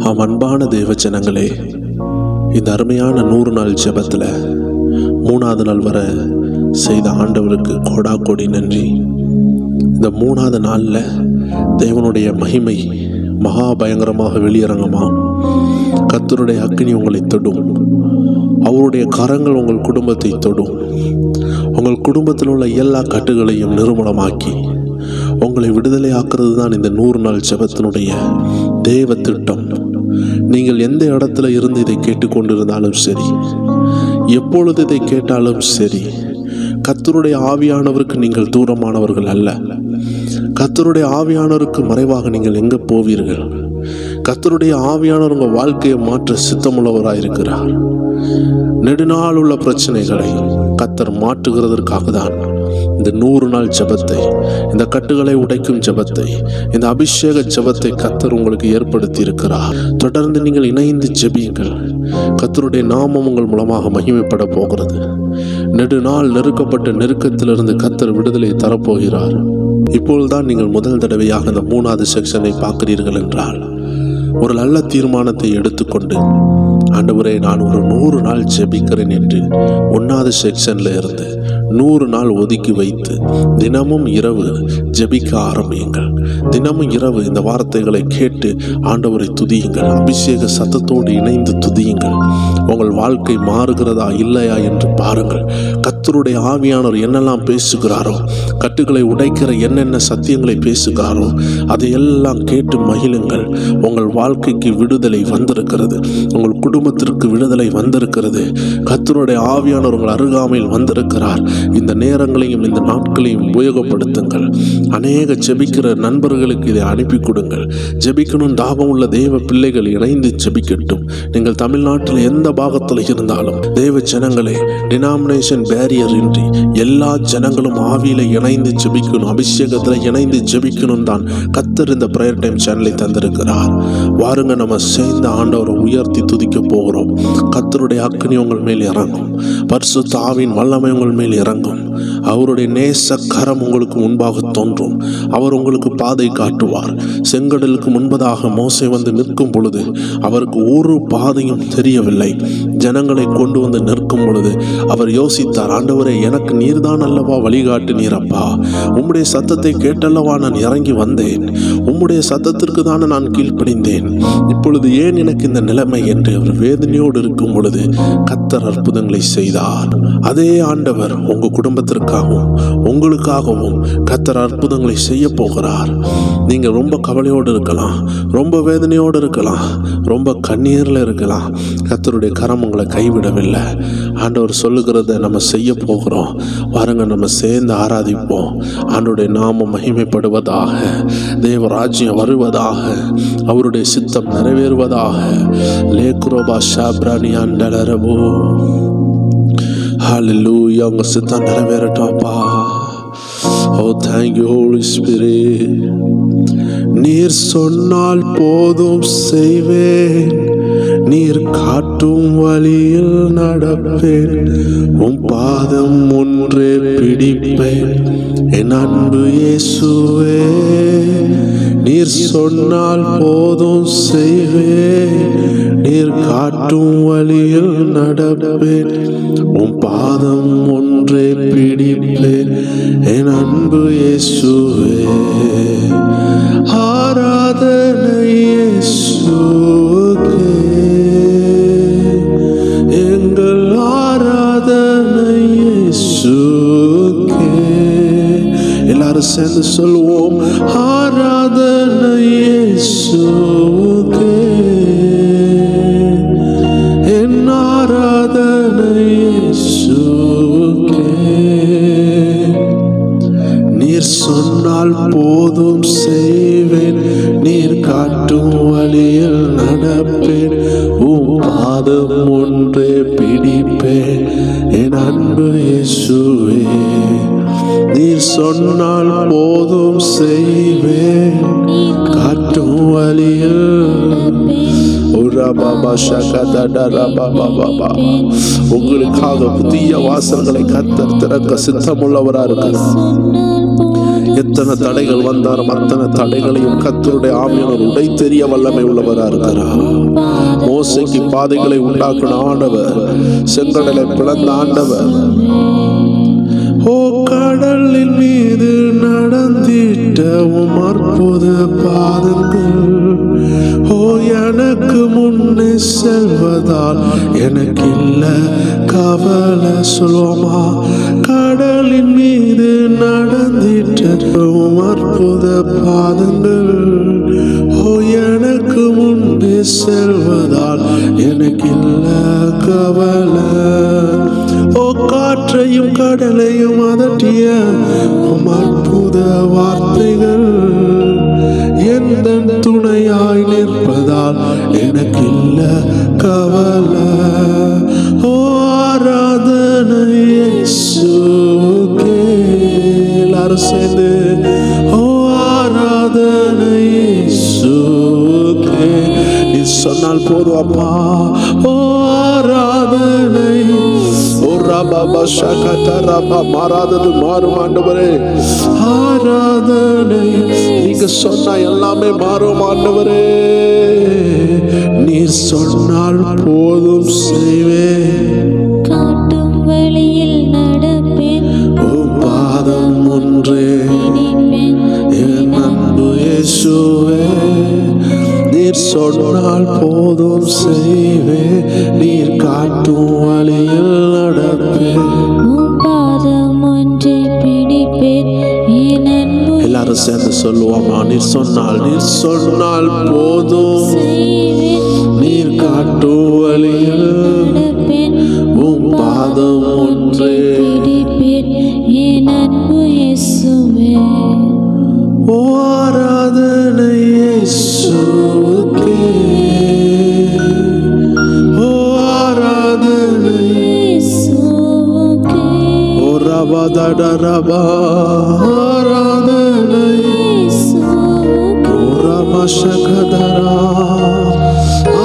அன்பான தேவ ஜனங்களே, இந்த அருமையான 100 நாள் ஜெபத்தில் 3வது நாள் வர செய்த ஆண்டவருக்கு கோடா கோடி நன்றி. இந்த 3வது நாளில் தேவனுடைய மகிமை மகா பயங்கரமாக வெளியரங்கமாகும். கர்த்தருடைய அக்கினி உங்களை தொடும். அவருடைய கரங்கள் உங்கள் குடும்பத்தை தொடும். உங்கள் குடும்பத்தில் உள்ள எல்லா கட்டுகளையும் நிர்மூலமாக்கி உங்களை விடுதலை ஆக்குறது தான் இந்த 100 நாள் ஜெபத்தினுடைய தேவ திட்டம். நீங்கள் எந்த இடத்துல இருந்து இதை கேட்டுக்கொண்டிருந்தாலும் சரி, எப்பொழுது இதை கேட்டாலும் சரி, கர்த்தருடைய ஆவியானவருக்கு நீங்கள் தூரமானவர்கள் அல்ல. கர்த்தருடைய ஆவியானவருக்கு மறைவாக நீங்கள் எங்கே போவீர்கள்? கர்த்தருடைய ஆவியானவர் உங்கள் வாழ்க்கையை மாற்ற சித்தமுள்ளவராயிருக்கிறார். நெடுநாள் உள்ள பிரச்சனைகளை கர்த்தர் மாற்றுகிறதற்காக தான் இந்த 100 நாள் ஜெபத்தை, இந்த கட்டுகளை உடைக்கும் ஜெபத்தை, இந்த அபிஷேக ஜெபத்தை கர்த்தர் உங்களுக்கு ஏற்படுத்தி இருக்கிறார். தொடர்ந்து நீங்கள் இணைந்து ஜெபியுங்கள். கர்த்தருடைய நாமம் உங்கள் மூலமாக மகிமைப்பட போகிறது. நெடுநாள் நெருக்கப்பட்ட நெருக்கத்திலிருந்து கர்த்தர் விடுதலை தரப்போகிறார். இப்பொழுதுதான் நீங்கள் முதல் தடவையாக இந்த 3வது செக்ஷனை பார்க்கிறீர்கள் என்றால், ஒரு நல்ல தீர்மானத்தை எடுத்துக்கொண்டு, ஆண்டவரே நான் ஒரு 100 நாள் ஜெபிக்கிறேன் என்று 1வது செக்ஷன்ல இருந்து 100 நாள் ஒதுக்கி வைத்து தினமும் இரவு ஜெபிக்க ஆரம்பியுங்கள். தினமும் இரவு இந்த வார்த்தைகளை கேட்டு ஆண்டவரை துதியுங்கள். அபிஷேக சத்தத்தோடு இணைந்து துதியுங்கள். உங்கள் வாழ்க்கை மாறுகிறதா இல்லையா என்று பாருங்கள். கர்த்தருடைய ஆவியானவர் என்னெல்லாம் பேசுகிறாரோ, கட்டுகளை உடைக்கிற என்னென்ன சத்தியங்களை பேசுகிறாரோ, அதையெல்லாம் கேட்டு மகிழுங்கள். உங்கள் வாழ்க்கைக்கு விடுதலை வந்திருக்கிறது. உங்கள் குடும்பத்திற்கு விடுதலை வந்திருக்கிறது. கர்த்தருடைய ஆவியானவர் உங்கள் அருகாமையில் வந்திருக்கிறார். இந்த நேரங்களையும் இந்த நாட்களையும் உபயோகப்படுத்துங்கள். அநேக ஜெபிக்கிற நண்பர்களுக்கு இதை அனுப்பி கொடுங்கள். ஜெபிக்கணும் தாகம் உள்ள தேவ பிள்ளைகள் இணைந்து ஜெபிக்கட்டும். நீங்கள் தமிழ்நாட்டில் எந்த பாகத்தில் இருந்தாலும் தேவ ஜனங்களே, டினாமினேஷன் பேரியர் இன்றி எல்லா ஜனங்களும் ஆவியில இணைந்து ஜெபிக்கணும், அபிஷேகத்தில் இணைந்து ஜெபிக்கணும் தான் கர்த்தர் இந்த பிரேயர் டைம் சேனலை தந்திருக்கிறார். வாருங்க, நம்ம சேர்ந்த ஆண்டவரை உயர்த்தி துதிக்க போகிறோம். கர்த்தருடைய அக்கினி உங்கள் மேல் இறங்கும். பரிசுத்த ஆவியின் வல்லமை உங்கள் மேல் இறங்கும். அவருடைய நேச கரம் உங்களுக்கு முன்பாக தோன்றும். அவர் உங்களுக்கு பாதை காட்டுவார். செங்கடலுக்கு முன்பதாக மோசே வந்து நிற்கும் பொழுது அவருக்கு ஒரு பாதையும் தெரியவில்லை. ஜனங்களை கொண்டு வந்து நிற்கும் பொழுது அவர் யோசித்தார், ஆண்டவரே, எனக்கு நீர்தான் அல்லவா வழிகாட்டினீரப்பா. உம்முடைய சத்தத்தை கேட்டல்லவா நான் இறங்கி வந்தேன். உம்முடைய சத்தத்திற்கு தானே நான் கீழ்ப்படிந்தேன். இப்பொழுது ஏன் எனக்கு இந்த நிலைமை என்று அவர் வேதனையோடு இருக்கும் பொழுது கர்த்தர் அற்புதங்களை செய்தார். அதே ஆண்டவர் உங்க குடும்பத்திற்காகவும் உங்களுக்காகவும் கர்த்தர் அற்புதங்களை செய்ய போகிறார். நீங்க ரொம்ப கவலையோடு இருக்கலாம், ரொம்ப வேதனையோடு இருக்கலாம், ரொம்ப கண்ணீர்ல இருக்கலாம். கர்த்தருடைய கரம் உங்களை கைவிடவில்லை. ஆண்டவர் சொல்லுகிறத நம்ம செய்ய போகிறோம். வாருங்க, நம்ம சேர்ந்து ஆராதிப்போம். ஆண்டவருடைய நாமம் மகிமைப்படுவதாக, தேவ ராஜ்யம் வருவதாக, அவருடைய சித்தம் நிறைவேறுவதாக. லேக்ரோபா ஷாப்ரானியான் டலரபோ. ஹல்லேலூயா. உங்க சித்தம் நிறைவேறட்டாப்பா. Oh, thank you, Holy Spirit. நீர் சொன்னால் போதும் செய்வேன், நீர் காட்டும் வழியில் நடப்பேன், உம் பாதம் ஒன்றே பிடிப்பேன், என் அன்பு இயேசுவே. நீர் சொன்னால் போதும் செய்வேன், நீர் காட்டும் வழியில் நடப்பேன், உம் பாதம் ஒன்றே பிடிப்பேன், என் அன்பு இயேசுவே. ஆராதனை இயேசுவே, எங்கள் ஆராதனை இயேசுவே. எல்லாரும் சேர்ந்து சொல்லுவோம், ஆராதனை இயேசுவே, என் ஆராதனை இயேசுவே. நீர் சொன்னால் போதும் செய்வேன், நீர் காட்டும் வழியில் நடப்பேன், உம் பாதம் ஒன்றே பிடிப்பேன், என் அன்பு இயேசுவே. நீர் சொன்னால் போதும் செய்வேன், காட்டும் வழியில். உங்களுக்காக புதிய வாசல்களை கர்த்தர் திறக்க சித்தமுள்ளவரா இருக்கிறார். எத்தனை தடைகள் வந்தாலும் அத்தனை தடைகளையும் கர்த்தருடைய ஆவியானவர் உடைத்தெறிய வல்லமை உள்ளவரா இருக்கிறார். மோசைக்கு பாதைகளை உண்டாக்கின ஆண்டவர், செங்கடலை பிளந்த ஆண்டவர், ஓ கடலின் மீது நடந்திட்ட உம் அற்புத பாதங்கள், ஓ எனக்கு முன்னே செல்வதால் எனக்கு இல்ல கவலை. சொல்லுவோமா? கடலின் மீது நடந்திட்ட உம் அற்புத பாதங்கள், ஓ எனக்கு முன்னே செல்வதால் எனக்கு இல்ல கவலை. ஓ காற்றையும் கடலையும் அதட்டிய உம் அற்புத வார்த்தைகள், எந்த துணையாய் நிற்பதால் எனக்கு இல்ல கவலை. ஓ ஆராதனை இயேசுவுக்கே. எல்லாரும் சேர்ந்து ஓ ஆராதனை இயேசுவுக்கே. நீ சொன்னால் போதும் அப்பா. ஓ ஆராதனை, ஓ ரபா ஷகத ரபா, மாறாதது மாறும் ஆண்டவரே. ஆராதனை, நீங்க சொன்னா எல்லாமே மாறும் ஆண்டவரே. நீ சொன்னால் போதும் செய்வேன், காட்டும் வழியில் நடப்பேன், உம் பாதம் ஒன்றே என் அன்பு இயேசுவே. நீர் சொன்னால் போதும் செய்வேன், நீர் காட்டும் வழியில் நடப்பேன், உம் பாதம் ஒன்றை பிடிப்பேன், என் அன்பு எல்லாரும் சேர்ந்து சொல்லுவோமா? நீர் சொன்னால் போதும் செய்வேன், நீர் காட்டும் வழியில் நடப்பேன், உம் பாதம் ஒன்றே. பிடிப்பேன், என் அன்பு இயேசுவே. ஓ ஆராதனை இயேசுவுக்கே, ஓ ஆராதனை இயேசுவுக்கே, ஓ ரபா தட ரபா, ஆராதனை இயேசுவுக்கே, ஓ ரபா ஷகதரா,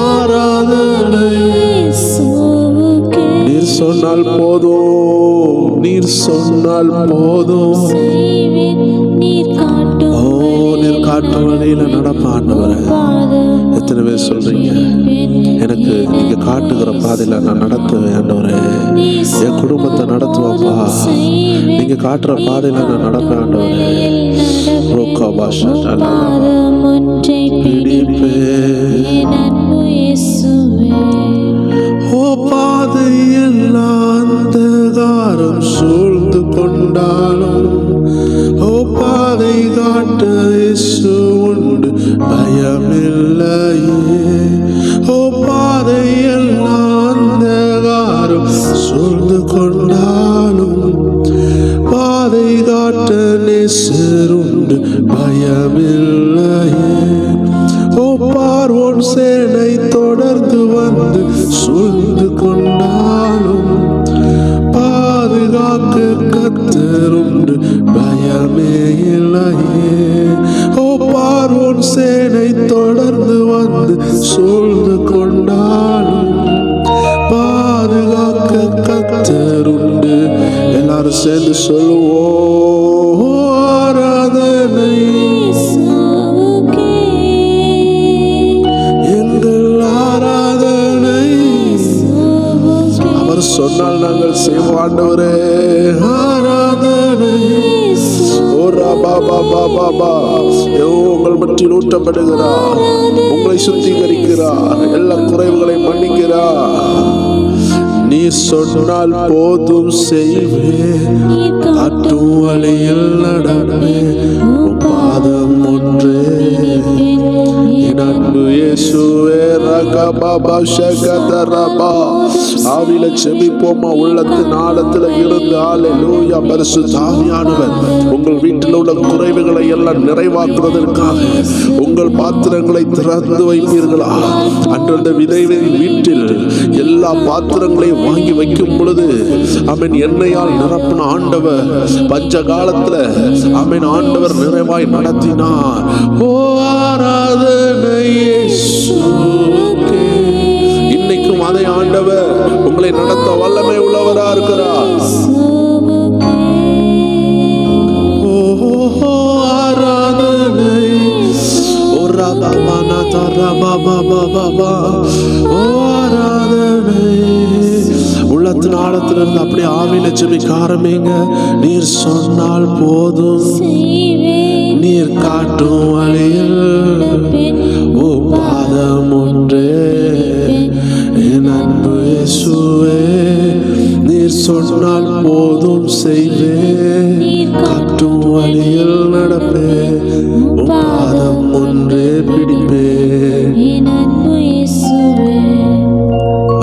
ஆராதனை. இயேசுவுக்கே. நீர் சொன்னால் போதும், நீர் சொன்னால் போதும். செய்வேன், நீர் காட்டும் ஓ நீர் காட்டும் வழியில நடப்ப ஆண்டவரே. பாதம் எத்தனை பேர் சொல்றீங்க, எனக்கு நீங்க காட்டுகிற பாதையில நான் நடத்துவேன் ஆண்டவரே, என் குடும்பத்தை நடத்துவாப்பா, நீங்க காட்டுற பாதையில நான் நடப்பேன் ஆண்டவரே. ரோக்கா பாஷா பாதம் ஒன்றை பிடிப்பேன், என் அன்பு இயேசுவே. ஓ பாதை எல்லாம் அந்தகாரம் சூழ்ந்து கொண்டாலும், ஓ பாதை காட்ட இயேசு உண்டு பயமில்லையே. ஓ பாதை எல்லாம் அந்தகாரம் சூழ்ந்து கொண்டாலும், பாதை காட்ட நேசர் உண்டு பயமில்லையே. ஓ பார்வோன் சேனை தொடர்ந்து வந்து சூழ்ந்து கொண்டாலும், பாதுகாக்க கர்த்தருண்டு பயமே இல்லையே. ஓ பார்வோன் சேனை தொடர்ந்து வந்து சூழ்ந்து கொண்டாலும், பாதுகாக்க கர்த்தருண்டு. எல்லாரும் சேர்ந்து சொல்லுவோம், ஆராதனை இயேசுவுக்கே, எங்கள் ஆராதனை. இயேசுவுக்கே, அவர் சொன்னால் நாங்கள் செய்வோம் ஆண்டவரே. ஆராதனை ஓ ரபா பாபா பாபா, உங்கள் மற்றில் ஊற்றப்படுகிறார், உங்களை சுத்திகரிக்கிறார், எல்லா குறைவுகளை மன்னிக்கிறார். நீ சொன்னால் போதும் செய்வேன், காட்டும் வழியில் நடப்பேன், உம் பாதம் ஒன்றே என் அன்பு இயேசுவே. ரகபா ஷகதரபா. ஆவில செபிப்போமா, உள்ளத்தின் ஆழத்துல இருந்து. ஹல்லேலூயா. பரிசுத்த ஆவியானவர் உங்கள் வீட்டில் உள்ள குறைவுகளை எல்லாம் நிறைவாக்குவதற்காக உங்கள் பாத்திரங்களை திறந்து வைப்பீர்களா? அன்று அந்த விதைவின் வீட்டில் எல்லா பாத்திரங்களையும் வாங்கி வைக்கும் பொழுது அவன் எண்ணெயால் நிரப்பின ஆண்டவர் பஞ்ச காலத்துல அவன் ஆண்டவர் நிறைவாய் நடத்தினார். ஓ ஆராதனை இயேசுவுக்கே. இன்னைக்கும் அதே ஆண்டவர் உங்களை நடத்த வல்லமை உள்ளவரா இருக்கிறார். ஓ ஆராதனை, ஓ ரபா உள்ளத்தின் ஆழத்திலிருந்து அப்படியே ஆவியில ஜெபிக்க ஆரம்பிங்க. நீர் சொன்னால் போதும், நீர் காட்டும் வழியில் பாதம் ஒன்றே என் அன்பு இயேசுவே. நீர் சொன்னால் போதும் செய்வேன், காட்டும் வழியில் நடப்பேன், பாதம் ஒன்றே பிடிப்பேன்.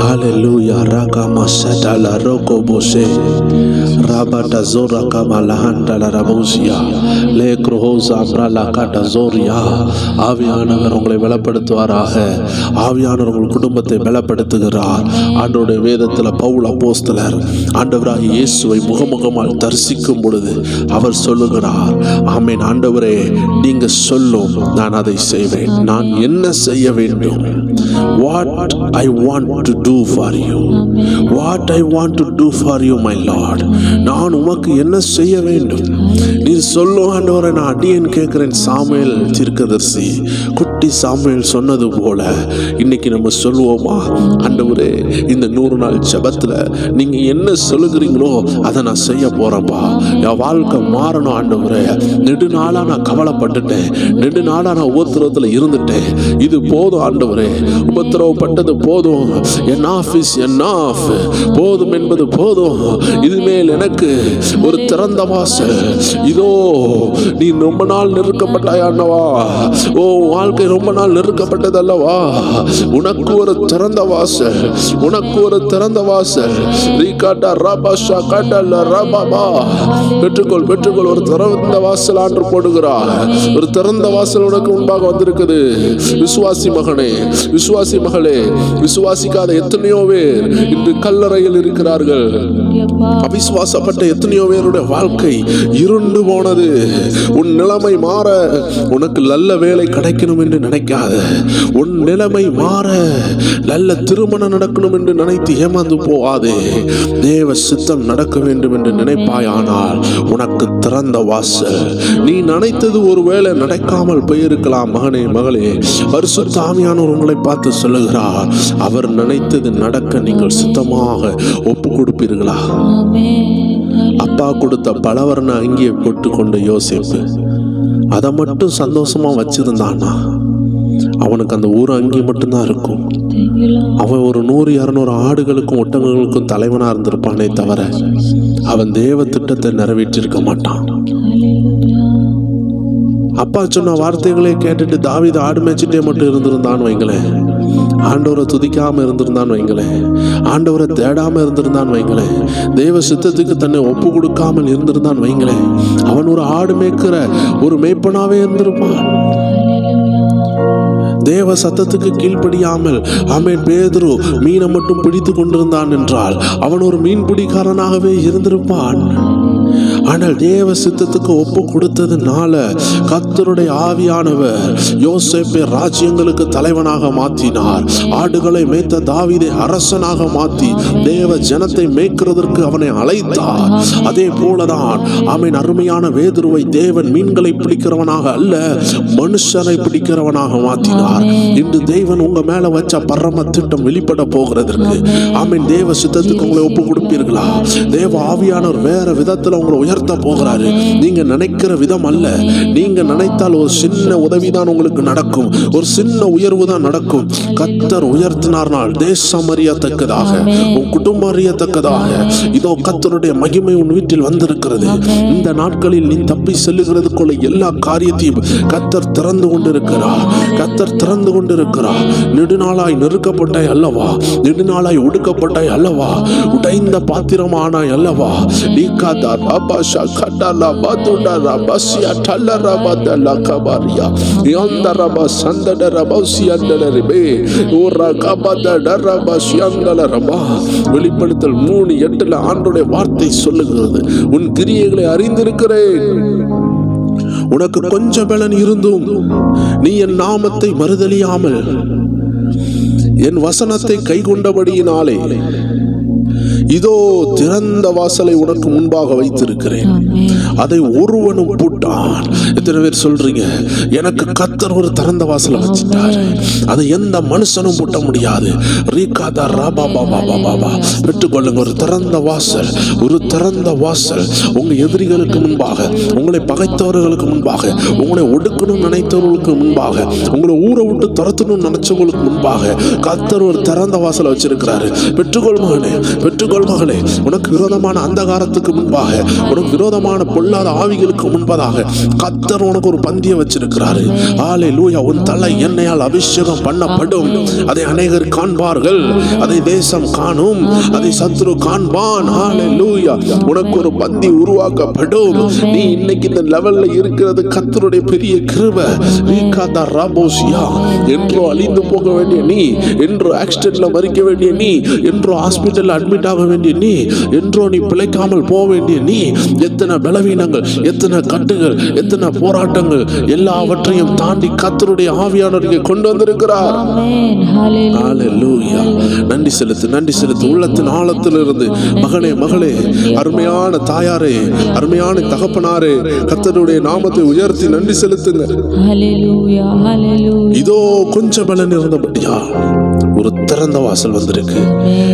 Hallelujah. Rakama satala roko bose rabata zora kama lahanta la rabusia le krohoza amrala kata zoria. ஆவியானவர் உங்களை பலப்படுத்துவாராக. ஆவியானவர் உங்கள் குடும்பத்தை பலப்படுத்துகிறார். ஆண்டவருடைய வேதத்தில் பவுல் அப்போஸ்தலர் ஆண்டவராகிய இயேசுவை முகமுகமால் தரிசிக்கும் பொழுது அவர் சொல்லுகிறார், ஆமென், ஆண்டவரே நீங்க சொல்லும் நான் அதை செய்வேன். நான் என்ன செய்ய வேண்டும்? What I want to do for you, what I want to do for you my Lord. நான் உமக்கு என்ன செய்ய வேண்டும்? நீர் சொல்லும் ஆண்டவரே, நான் அடியேன் கேட்கிறேன். சாமுவேல் தீர்க்கதரிசி குட்டி சாமுவேல் சொன்னது போல இன்னைக்கு நம்ம சொல்லுவோமா? ஆண்டவரே இந்த 100 நாள் ஜெபத்துல நீங்க என்ன சொல்லுகிறீங்களோ அதை நான் செய்ய போறேன்ப்பா. என் வாழ்க்கை மாறணும் ஆண்டவரே. நெடுநாளா நான் கவலைப்பட்டுட்டேன், நெடுநாளா நான் உபத்திரவத்துல இருந்துட்டேன். இது போதும் ஆண்டவரே, உபத்திரவப்பட்டது போதும். போதும் என்பது போதும். இதுமேல் எனக்கு ஒரு திறந்த வாசல். இதோ நீ ரொம்ப நாள் நெருக்கப்பட்டாய் அண்ணவா. ஓ வாழ்க்கை ரொம்ப நாள் நெருக்கப்பட்டது அல்லவா? உனக்கு ஒரு திறந்த வாசல், உனக்கு ஒரு திறந்த வாசல். பெற்றுக்கொள், பெற்றுக்கொள். ஒரு திறந்த வாசல் ஆண்டு போடுகிறார். ஒரு திறந்த வாசல் உனக்கு முன்பாக வந்திருக்குது. விசுவாசி மகனே, விசுவாசி மகளே, விசுவாசிக்காத எத்தனையோ பேர் இன்று கல்லறையில் இருக்கிறார்கள். அவிசுவாசப்பட்ட எத்தனையோ பேருடைய வாழ்க்கை இருண்டு போனது. உன் நிலைமை மாற, உனக்கு நல்ல வேலை கிடைக்கணும் என்று நினைக்காத, உன் நிலைமை மாற நல்ல திருமணம் நடக்கணும் என்று நினைத்து ஏமாந்து போகாதே. தேவ சித்தம் நடக்க வேண்டும் என்று நினைப்பாயானால் உனக்கு திறந்த வாசல். நீ நினைத்தது ஒருவேளை நடக்காமல் போயிருக்கலாம். மகனே மகளே, பரிசுத்த ஆவியானவர் உங்களை பார்த்து சொல்லுகிறார், அவர் நினைத்தது நடக்க நீங்கள் சித்தமாக ஒப்பு கொடுப்பீர்களா? அப்பா கொடுத்த பலவர்ண அங்கியை போட்டு கொண்ட யோசேப்பு அதை மட்டும் சந்தோஷமா வச்சிருந்தானா அவனுக்கு அந்த ஊர் அங்கி மட்டும்தான் இருக்கும். அவன் ஒரு 100-200 ஆடுகளுக்கும் ஒட்டகங்களுக்கும் தலைவனா இருந்திருப்பானே தவிர அவன் தேவ திட்டத்தை நிறைவேற்றிருக்க மாட்டான். அப்பா சொன்ன வார்த்தைகளை கேட்டுட்டு தாவீது ஆடு மேய்ச்சிட்டே மட்டும் இருந்திருந்தான் வைங்களேன், ஆண்டவரை துதிக்காம இருந்திருந்தான் வைங்களேன், ஆண்டவரை தேடாம இருந்திருந்தான் வைங்களேன், தேவ சித்தத்துக்கு தன்னை ஒப்பு கொடுக்காமல் இருந்திருந்தான் வைங்களேன், அவன் ஒரு ஆடு மேய்க்கிற ஒரு மேய்ப்பனாவே இருந்திருப்பான். தேவ சத்தத்துக்கு கீழ்ப்படியாமல் ஆமென் பேதுரு மீனை மட்டும் பிடித்து கொண்டிருந்தான் என்றால் அவன் ஒரு மீன் பிடிக்காரனாகவே இருந்திருப்பான். ஆனால் தேவ சித்தத்துக்கு ஒப்பு கொடுத்ததுனால கர்த்தருடைய ஆவியானவர் யோசேப்பை ராஜ்யங்களுக்கு தலைவனாக மாற்றினார். ஆடுகளை மேய்த்த தாவீதை அரசனாக மாற்றி தேவ ஜனத்தை மேய்க்கிறதற்கு அவனை அழைத்தார். அதே போலதான் ஆமென் அருமையான பேதுருவை தேவன் மீன்களை பிடிக்கிறவனாக அல்ல, மனுஷனை பிடிக்கிறவனாக மாற்றினார். இன்று தேவன் உங்க மேல வச்ச பரம திட்டம் வெளிப்பட போகிறதற்கு ஆமென் தேவ சித்தத்துக்கு உங்களை ஒப்பு கொடுப்பீர்களா? தேவ ஆவியானவர் வேற விதத்துல உங்களை உயர்த்த போகிறாரு. நீங்க நினைக்கிற விதம் அல்ல. நீங்க நினைத்தால் ஒரு சின்ன உதவிதான் உங்களுக்கு நடக்கும், ஒரு சின்ன உயர்வு தான் நடக்கும். கர்த்தர் உயர்த்தினார்னால் தேசம் அறியத்தக்கதாக, உன் குடும்பம் அறியத்தக்கதாக இதோ கர்த்தருடைய மகிமை உன் வீட்டில் வந்திருக்கிறது. இந்த நாட்களில் நீ தப்பி செல்லுகிறதுக்குள்ள எல்லா காரியத்தையும் கர்த்தர் திறந்து கொண்டிருக்கிறார். கர்த்தர் திறந்து கொண்டிருக்கிறார். நெடுநாளாய் நெருக்கப்பட்டாய் அல்லவா, நெடுநாளாய் ஒடுக்கப்பட்டாய் அல்லவா, உடைந்த பாத்திரமானாய் அல்லவா, வெளிப்படுத்தல் 3:8 ஆண்டோடைய வார்த்தை சொல்லுகிறது, உன் கிரியைகளை அறிந்திருக்கிறேன், உனக்கு கொஞ்சம் பலன் இருந்தும் நீ என் நாமத்தை மறுதலியாமல் என் வசனத்தை கை கொண்டபடியினாலே இதோ திறந்த வாசலை உனக்கு முன்பாக வைத்திருக்கிறேன், அதை ஒருவனும் பூட்டான். எத்தனை பேர் சொல்றீங்க, எனக்கு கர்த்தர் ஒரு திறந்த வாசலை வச்சுட்டாரு, அதை எந்த மனுஷனும் பூட்ட முடியாது. ரீகாதா ராபா பாபா பாபா, பெற்றுக்கொள்ளுங்க ஒரு திறந்த வாசல், ஒரு திறந்த வாசல். உங்க எதிரிகளுக்கு முன்பாக, உங்களை பகைத்தவர்களுக்கு முன்பாக, உங்களை ஒடுக்கணும் நினைத்தவர்களுக்கு முன்பாக, உங்களை ஊரை விட்டு துரத்தணும் நினைச்சவங்களுக்கு முன்பாக கர்த்தர் ஒரு திறந்த வாசலை வச்சிருக்கிறாரு. பெற்றுக்கொள் மகனே, பெற்றுக்கொள் மகளே. உனக்கு விரோதமான அந்தகாரத்துக்கு முன்பாக, உனக்கு விரோதமான பொல்லாத ஆவிகளுக்கு முன்பதாக கர்த்தர் உனக்கு ஒரு பந்தியை வச்சிருக்கிறாரு. ஹல்லேலூயா. உன் தலை எண்ணெயால் அபிஷேகம் பண்ணப்படும், அதை அநேகர் காண்பார்கள், அதை தேசம் காணும், அதை சத்துரு காண்பான். ஹல்லேலூயா. உனக்கு ஒரு பந்தி உருவாக்கப்படும். நீ இன்னைக்கு இந்த லெவல்ல இருக்கிறது கர்த்தருடைய பெரிய கிருபை. ரீகாதா ராபோசியா. என்றோ அழிந்து போக வேண்டிய நீ, என்றோ ஆக்சிடென்ட்ல மறிக்க வேண்டிய நீ, என்றோ ஹாஸ்பிட்டல்ல அட்மிட் ஆக வேண்டிய நீ, என்றோ நீ பிழைக்காமல் போக வேண்டிய நீ, எத்தனை பலவீனங்கள், எத்தனை கட்டுகள், எத்தனை போராட்டங்கள், எல்லாவற்றையும் தாண்டி கர்த்தருடைய ஆவியானவரை கொண்டு வந்திருக்கிறார். ஹல்லேலூயா. நன்றி செலுத்து, நன்றி செலுத்து. உள்ளத்தின் ஆழத்திலிருந்து மகனே, மகளே, அருமையான தாயாரே, அருமையான தகப்பனாரே, கர்த்தருடைய நாமத்தை உயர்த்தி நன்றி செலுத்துங்க. ஹல்லேலூயா, ஹல்லேலூயா. இதோ கொஞ்சம் பலன் இருந்தபடியா ஒரு திறந்த வாசல் வந்திருக்கு.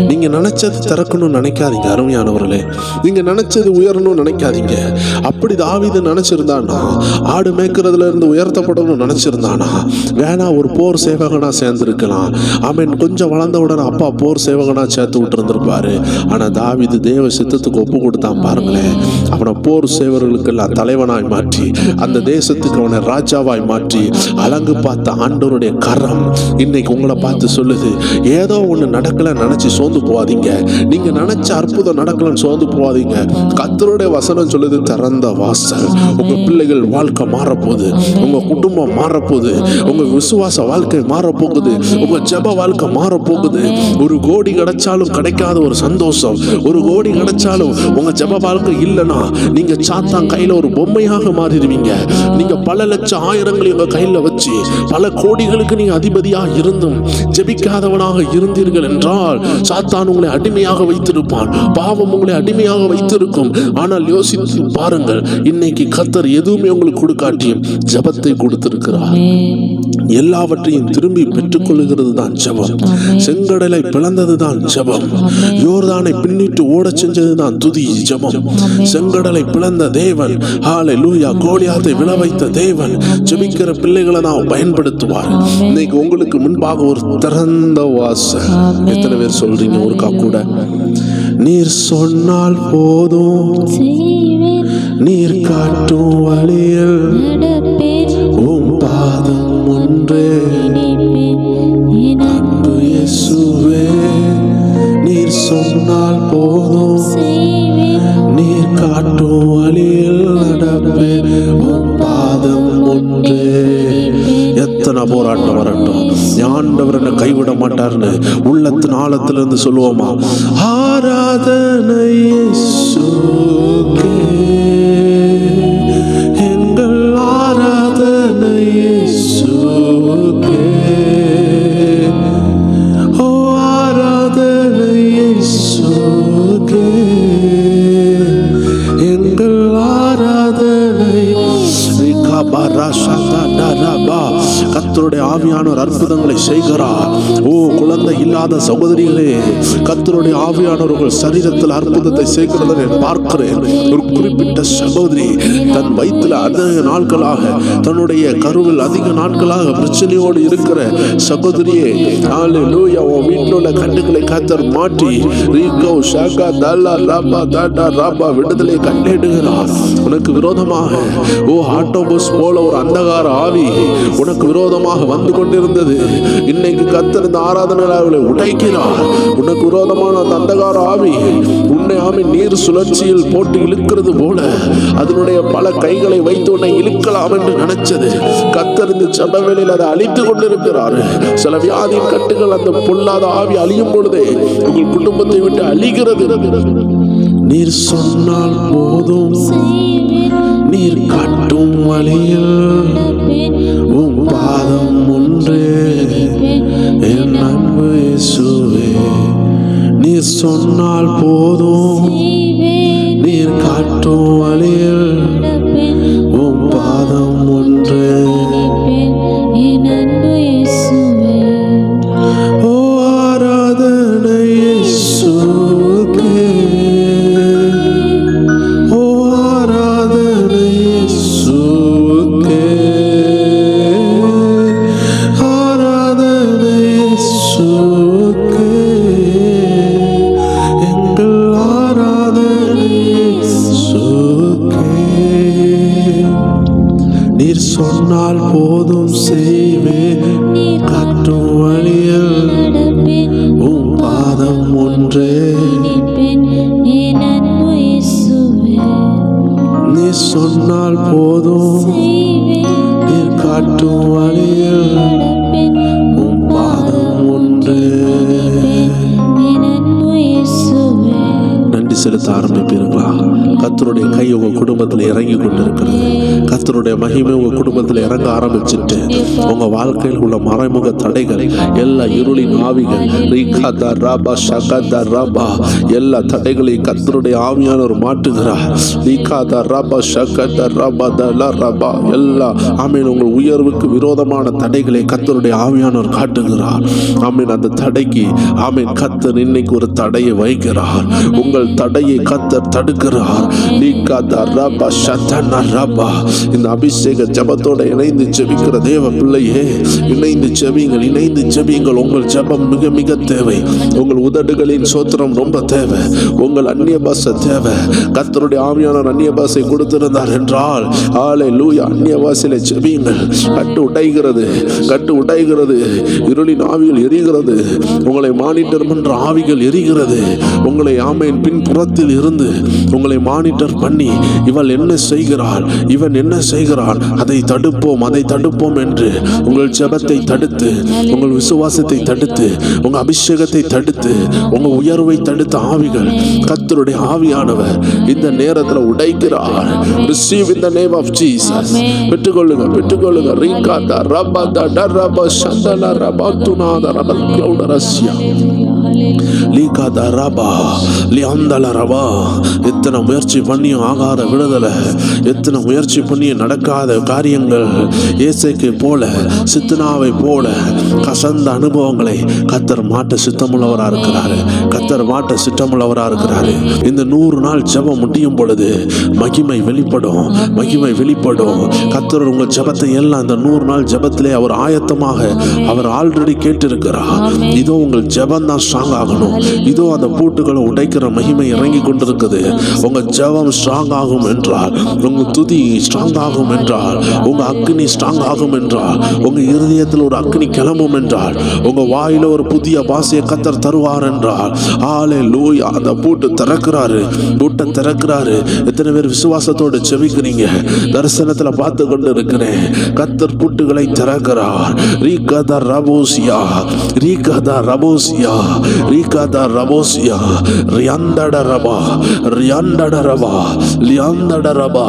நீங்க நினைச்சது திறக்கணும்னு நினைக்காதீங்க அருமையானவர்களே. நீங்க நினைச்சது உயரணும்னு நினைக்காதீங்க. அப்படி தாவீது நினைச்சிருந்தானா, ஆடு மேய்க்கிறதுல இருந்து உயர்த்தப்படணும்னு நினைச்சிருந்தானா, வேணா ஒரு போர் சேவகனா சேர்ந்திருக்கலாம். ஆமென். கொஞ்சம் வளர்ந்த உடனே அப்பா போர் சேவகனா சேர்த்து விட்டு இருந்திருப்பாரு. ஆனா தாவீது தேவ சித்தத்துக்கு ஒப்பு கொடுத்தான். பாருங்களேன், அவனை போர் சேவர்களுக்கெல்லாம் தலைவனாய் மாற்றி, அந்த தேசத்துக்கு அவனை ராஜாவாய் மாற்றி அலங்கு பார்த்த ஆண்டவருடைய கரம் இன்னைக்கு உங்களை பார்த்து சொல்லுது, ஏதோ ஒண்ணு நடக்கல நினைச்சு சோர்ந்து போவாதீங்க. நீங்க நினைச்ச அற்புதம் நடக்கலன்னு சோர்ந்து போவாதீங்க. கர்த்தருடைய வசனம் சொல்லுது, திறந்த வாசல். உங்க பிள்ளைகள் வாழ்க்கை மாறப்போகுது, உங்க குடும்பம் மாறப்போகுது, உங்க விசுவாச வாழ்க்கை மாறப்போகுது, உங்க ஜெப வாழ்க்கை மாறப்போகுது. ஒரு கோடி கிடைச்சாலும் கிடைக்காத ஒரு சந்தோஷம், ஒரு கோடி கிடைச்சாலும் உங்க ஜெப வாழ்க்கை இல்லைன்னா நீங்க சாத்தான் கையில ஒரு பொம்மையாக மாறிடுவீங்க. நீங்க பல லட்சம் ஆயிரங்களை உங்க கையில வச்சு பல கோடிகளுக்கு நீங்க அதிபதியாக இருந்தும் ஜெபிக்காதவனாக இருந்தீர்கள் என்றால் சாத்தான் உங்களை அடிமையாக வைத்திருப்பான், பாவம் உங்களை அடிமையாக வைத்திருக்கும். ஆனால் யோசித்து பாருங்கள், இன்னைக்கு கர்த்தர் எதுவுமே உங்களுக்கு கொடுக்காட்டியும் ஜெபத்தை கொடுத்திருக்கிறார். எல்லாவற்றையும் திரும்பி பெற்றுக் கொள்ளுகிறது தான் ஜெபம். செங்கடலை பிளந்தது தான் ஜெபம். யோர்தானை பின்னிட்டு ஓட செஞ்சது தான் துதி ஜெபம். செங்கடலை பிளந்த தேவன், ஹல்லேலூயா, கோலியாத்தை விழ வைத்த தேவன் ஜெபிக்கிற பிள்ளைகளை நான் பயன்படுத்துவார். இன்னைக்கு உங்களுக்கு முன்பாக ஒரு திறந்த வாசல். எத்தனை பேர் சொல்றீங்க ஒருக்கா கூட? நீர் சொன்னால் போதும், நீர் காட்டும் வழியில் உம் பாதம் ஒன்றே, அன்பு இயேசுவே. நீர் சொன்னால் போதும், நீர் காட்டும் வழியில் நடப்பேன், உம் பாதம் ஒன்றே. எத்தனை போராட்டம் வரட்டும், ஆண்டவர் என்னை கைவிட மாட்டார்னு உள்ளத்தின் ஆழத்திலிருந்து சொல்லுவோமா? ஆராதனை இயேசுவுக்கே, எங்கள் ஆராதனை இயேசுவுக்கே. ஓ ஆராதனை இயேசுவுக்கே, எங்கள் ஆராதனை. கர்த்தருடைய ஆவியானவர் அற்புதங்களை செய்கிறார். ஓ குழந்தை இல்லாத சகோதரிகளே, கர்த்தருடைய ஆவியானவர்கள் சரீரத்தில் அற்புதத்தை செய்கிறதை பார்க்கிறேன். ஒரு குறிப்பிட்ட சகோதரி தன் வயிற்றில் அதிக நாட்களாக, தன்னுடைய கருவில் அதிக நாட்களாக பிரச்சனையோடு இருக்கிற சகோதரியே, ஹல்லேலூயா, உன் வீட்டில் உள்ள கண்ணுகளை கர்த்தர் மாற்றி ரீகோ ஷாகா தல்லா ராபா தாடா ராபா விடுதலை கண்டேடுகிறார். உனக்கு விரோதமாக ஓ ஆட்டோபஸ் போல ஒரு அந்தகார ஆவி உனக்கு விரோதமாக வந்து கொண்டிருந்தது. இன்னைக்கு கர்த்தர் இந்த ஆராதனைகளை உடைக்கிறார். உனக்கு விரோதமான அந்த அந்தகார ஆவி உன்னை நீர் சுழற்சியில் போட்டு இழுக்கிறது போல அதனுடைய பல கைகளை வைத்து உன்னை இழுக்கலாம் என்று நினைச்சது கர்த்தர் இந்த ஜெப வேளையில் அதை அழித்து கொண்டிருக்கிறார். சில வியாதியின் கட்டுகள் அந்த பொல்லாத ஆவி அழியும் பொழுதே உங்கள் குடும்பத்தை விட்டு அழிகிறது. நீர் சொன்னால் போதும், நீர் காட்டும் வழியில் உம் பாதம் ஒன்றே, என் அன்பு இயேசுவே. நீர் சொன்னால் போதும், செய்வேன். நீர் காட்டும் வழியில் நடப்பேன். உம் பாதம் ஒன்று. நினைப்பேன். என் அன்பு இயேசுவே. ஓ ஆராதனை இயேசுவுக்கே, ஓ ஆராதனை இயேசுவுக்கே, ஆராதனை இயேசுவுக்கே, எங்கள் ஆராதனை இயேசுவுக்கே. நீர் சொன்னால் போதும் செய்வேன், நீர் காட்டும் வழியில் நடப்பேன். உம் பாதம் ஒன்றே. நினைப்பேன். என் அன்பு இயேசுவே. நீ சொன்னால் போதும், செய்வேன். நீர் காட்டும் வழியில் நடப்பேன். உம் பாதம் ஒன்றே. என் அன்பு இயேசுவே. நன்றி செலுத்த ஆரம்பிப்பீர்களா? கர்த்தருடைய கை உங்க குடும்பத்தில் இறங்கி கொண்டிருக்கிறது. கர்த்தருடைய மகிமை உங்க குடும்பத்தில் இறங்க ஆரம்பிச்சுட்டு உங்க வாழ்க்கையில் உள்ள மறைமுக தடைகள், எல்லா இருளின் ஆவிகள், ரீகாதா ராபா ஷகதா ராபா, எல்லா தடைகளையும் கர்த்தருடைய ஆவியானவர் மாற்றுகிறார். ரீகாதா ராபா ஷகதா ராபா தலா ராபா, எல்லா ஆமீன் உங்கள் உயர்வுக்கு விரோதமான தடைகளை கர்த்தருடைய ஆவியானவர் காட்டுகிறார். ஆமீன் அந்த தடைக்கு ஆமீன் கர்த்தர் இன்னைக்கு ஒரு தடையை வைக்கிறார். உங்கள் தடையை கர்த்தர் தடுக்கிறார். ரீகாதா ராபா ஷதனா ராபா. இந்த அபிஷேக ஜபத்தோட இணைந்து ஜெபிக்கிற தேவ பிள்ளையே, இணைந்து ஜெபிங்கள், இணைந்து ஜெபிங்கள். உங்கள் ஜெபம் மிக மிக தேவை. உங்கள் உதடுகளின் சோத்திரம் ரொம்ப தேவை. உங்கள் அந்நிய பாஷை தேவை. கர்த்தருடைய ஆவியானவர் அந்நிய பாஷை கொடுத்திருந்தார் என்றால் ஹல்லேலூயா, அந்நிய பாஷையில ஜெபிங்கள். கட்டு உடைகிறது, கட்டு உடைகிறது. இருளின் ஆவிகள் எரிகிறது. உங்களை மானிட்டர் பண்ற ஆவிகள் எரிகிறது. உங்களை ஆமேன் பின்புறத்தில் இருந்து உங்களை மானிட்டர் பண்ணி இவள் என்ன செய்கிறாள், இவன் என்ன செய்கிறான், அதை தடுப்போம், அதை தடுப்போம் என்று உங்கள் ஜெபத்தை தடுத்து, உங்கள் விசுவாசத்தை தடுத்து, உங்க அபிஷேகத்தை தடுத்து, உங்க உயர்வை தடுத்த ஆவிகள் கர்த்தருடைய ஆவியானவர் இந்த நேரத்தில் உடைக்கிறார். Receive in the name of Jesus. பெற்றுக்கொள்ளுங்க, பெற்றுக்கொள்ளுங்க. ரீகாதா Rabada டரபா Santhana ரபாத்துனாதா ரபல் கிளௌடரஸ்யா லீகாதா ரபா லியாந்தல ரபா. எத்தனை முயற்சி பண்ணியும் ஆகாத விடுதலை, எத்தனை முயற்சி பண்ணியும் நடக்காத காரியங்கள், ஏசைக்கு போல சித்தனாவை போல கசந்த அனுபவங்களை கர்த்தர் மாட்ட சித்தமுள்ளவராக இருக்கிறாரு. கர்த்தர் மாட்ட சித்தமுள்ளவராக இருக்கிறாரு. இந்த 100 நாள் ஜெபம் முடியும் பொழுது மகிமை வெளிப்படும், மகிமை வெளிப்படும். கர்த்தர் உங்கள் ஜெபத்தை எல்லாம் இந்த 100 நாள் ஜெபத்திலே அவர் ஆயத்தமாக அவர் ஆல்ரெடி கேட்டிருக்கிறார். இதோ உங்கள் ஜெபம் தான் ஸ்ட்ராங் ஆகணும். இதோ அந்த பூட்டுகளை உடைக்கிற மகிமை இறங்கி கொண்டிருக்குது. உங்க ஜெபம் ஸ்ட்ராங் ஆகும் என்றால், உங்க துதி ஸ்ட்ராங் ஆகும் என்றால், உங்க அக்னி ஸ்ட்ராங் ஆகும் என்றால், உங்க இருதயத்தில் ஒரு அக்னி கிளம்பும் என்றால், உங்க வாயில ஒரு புதிய பாஷையை கர்த்தர் தருவார் என்றால், ஹல்லேலூயா, அந்த பூட்டு திறக்கிறாரு, பூட்டை திறக்கிறாரு. எத்தனை பேர் விசுவாசத்தோடு ஜெபிக்கிறீங்க? தரிசனத்துல பார்த்து கொண்டு இருக்கிறேன். கர்த்தர் பூட்டுகளை திறக்கிறார். ரீகாதா ரபோசியா, ரீகாதா ரபோசியா, ரீகாதா ரபோசியா, ரியாந்தட ரபா, ரியாந்தட ரபா, லியாந்தட ரபா,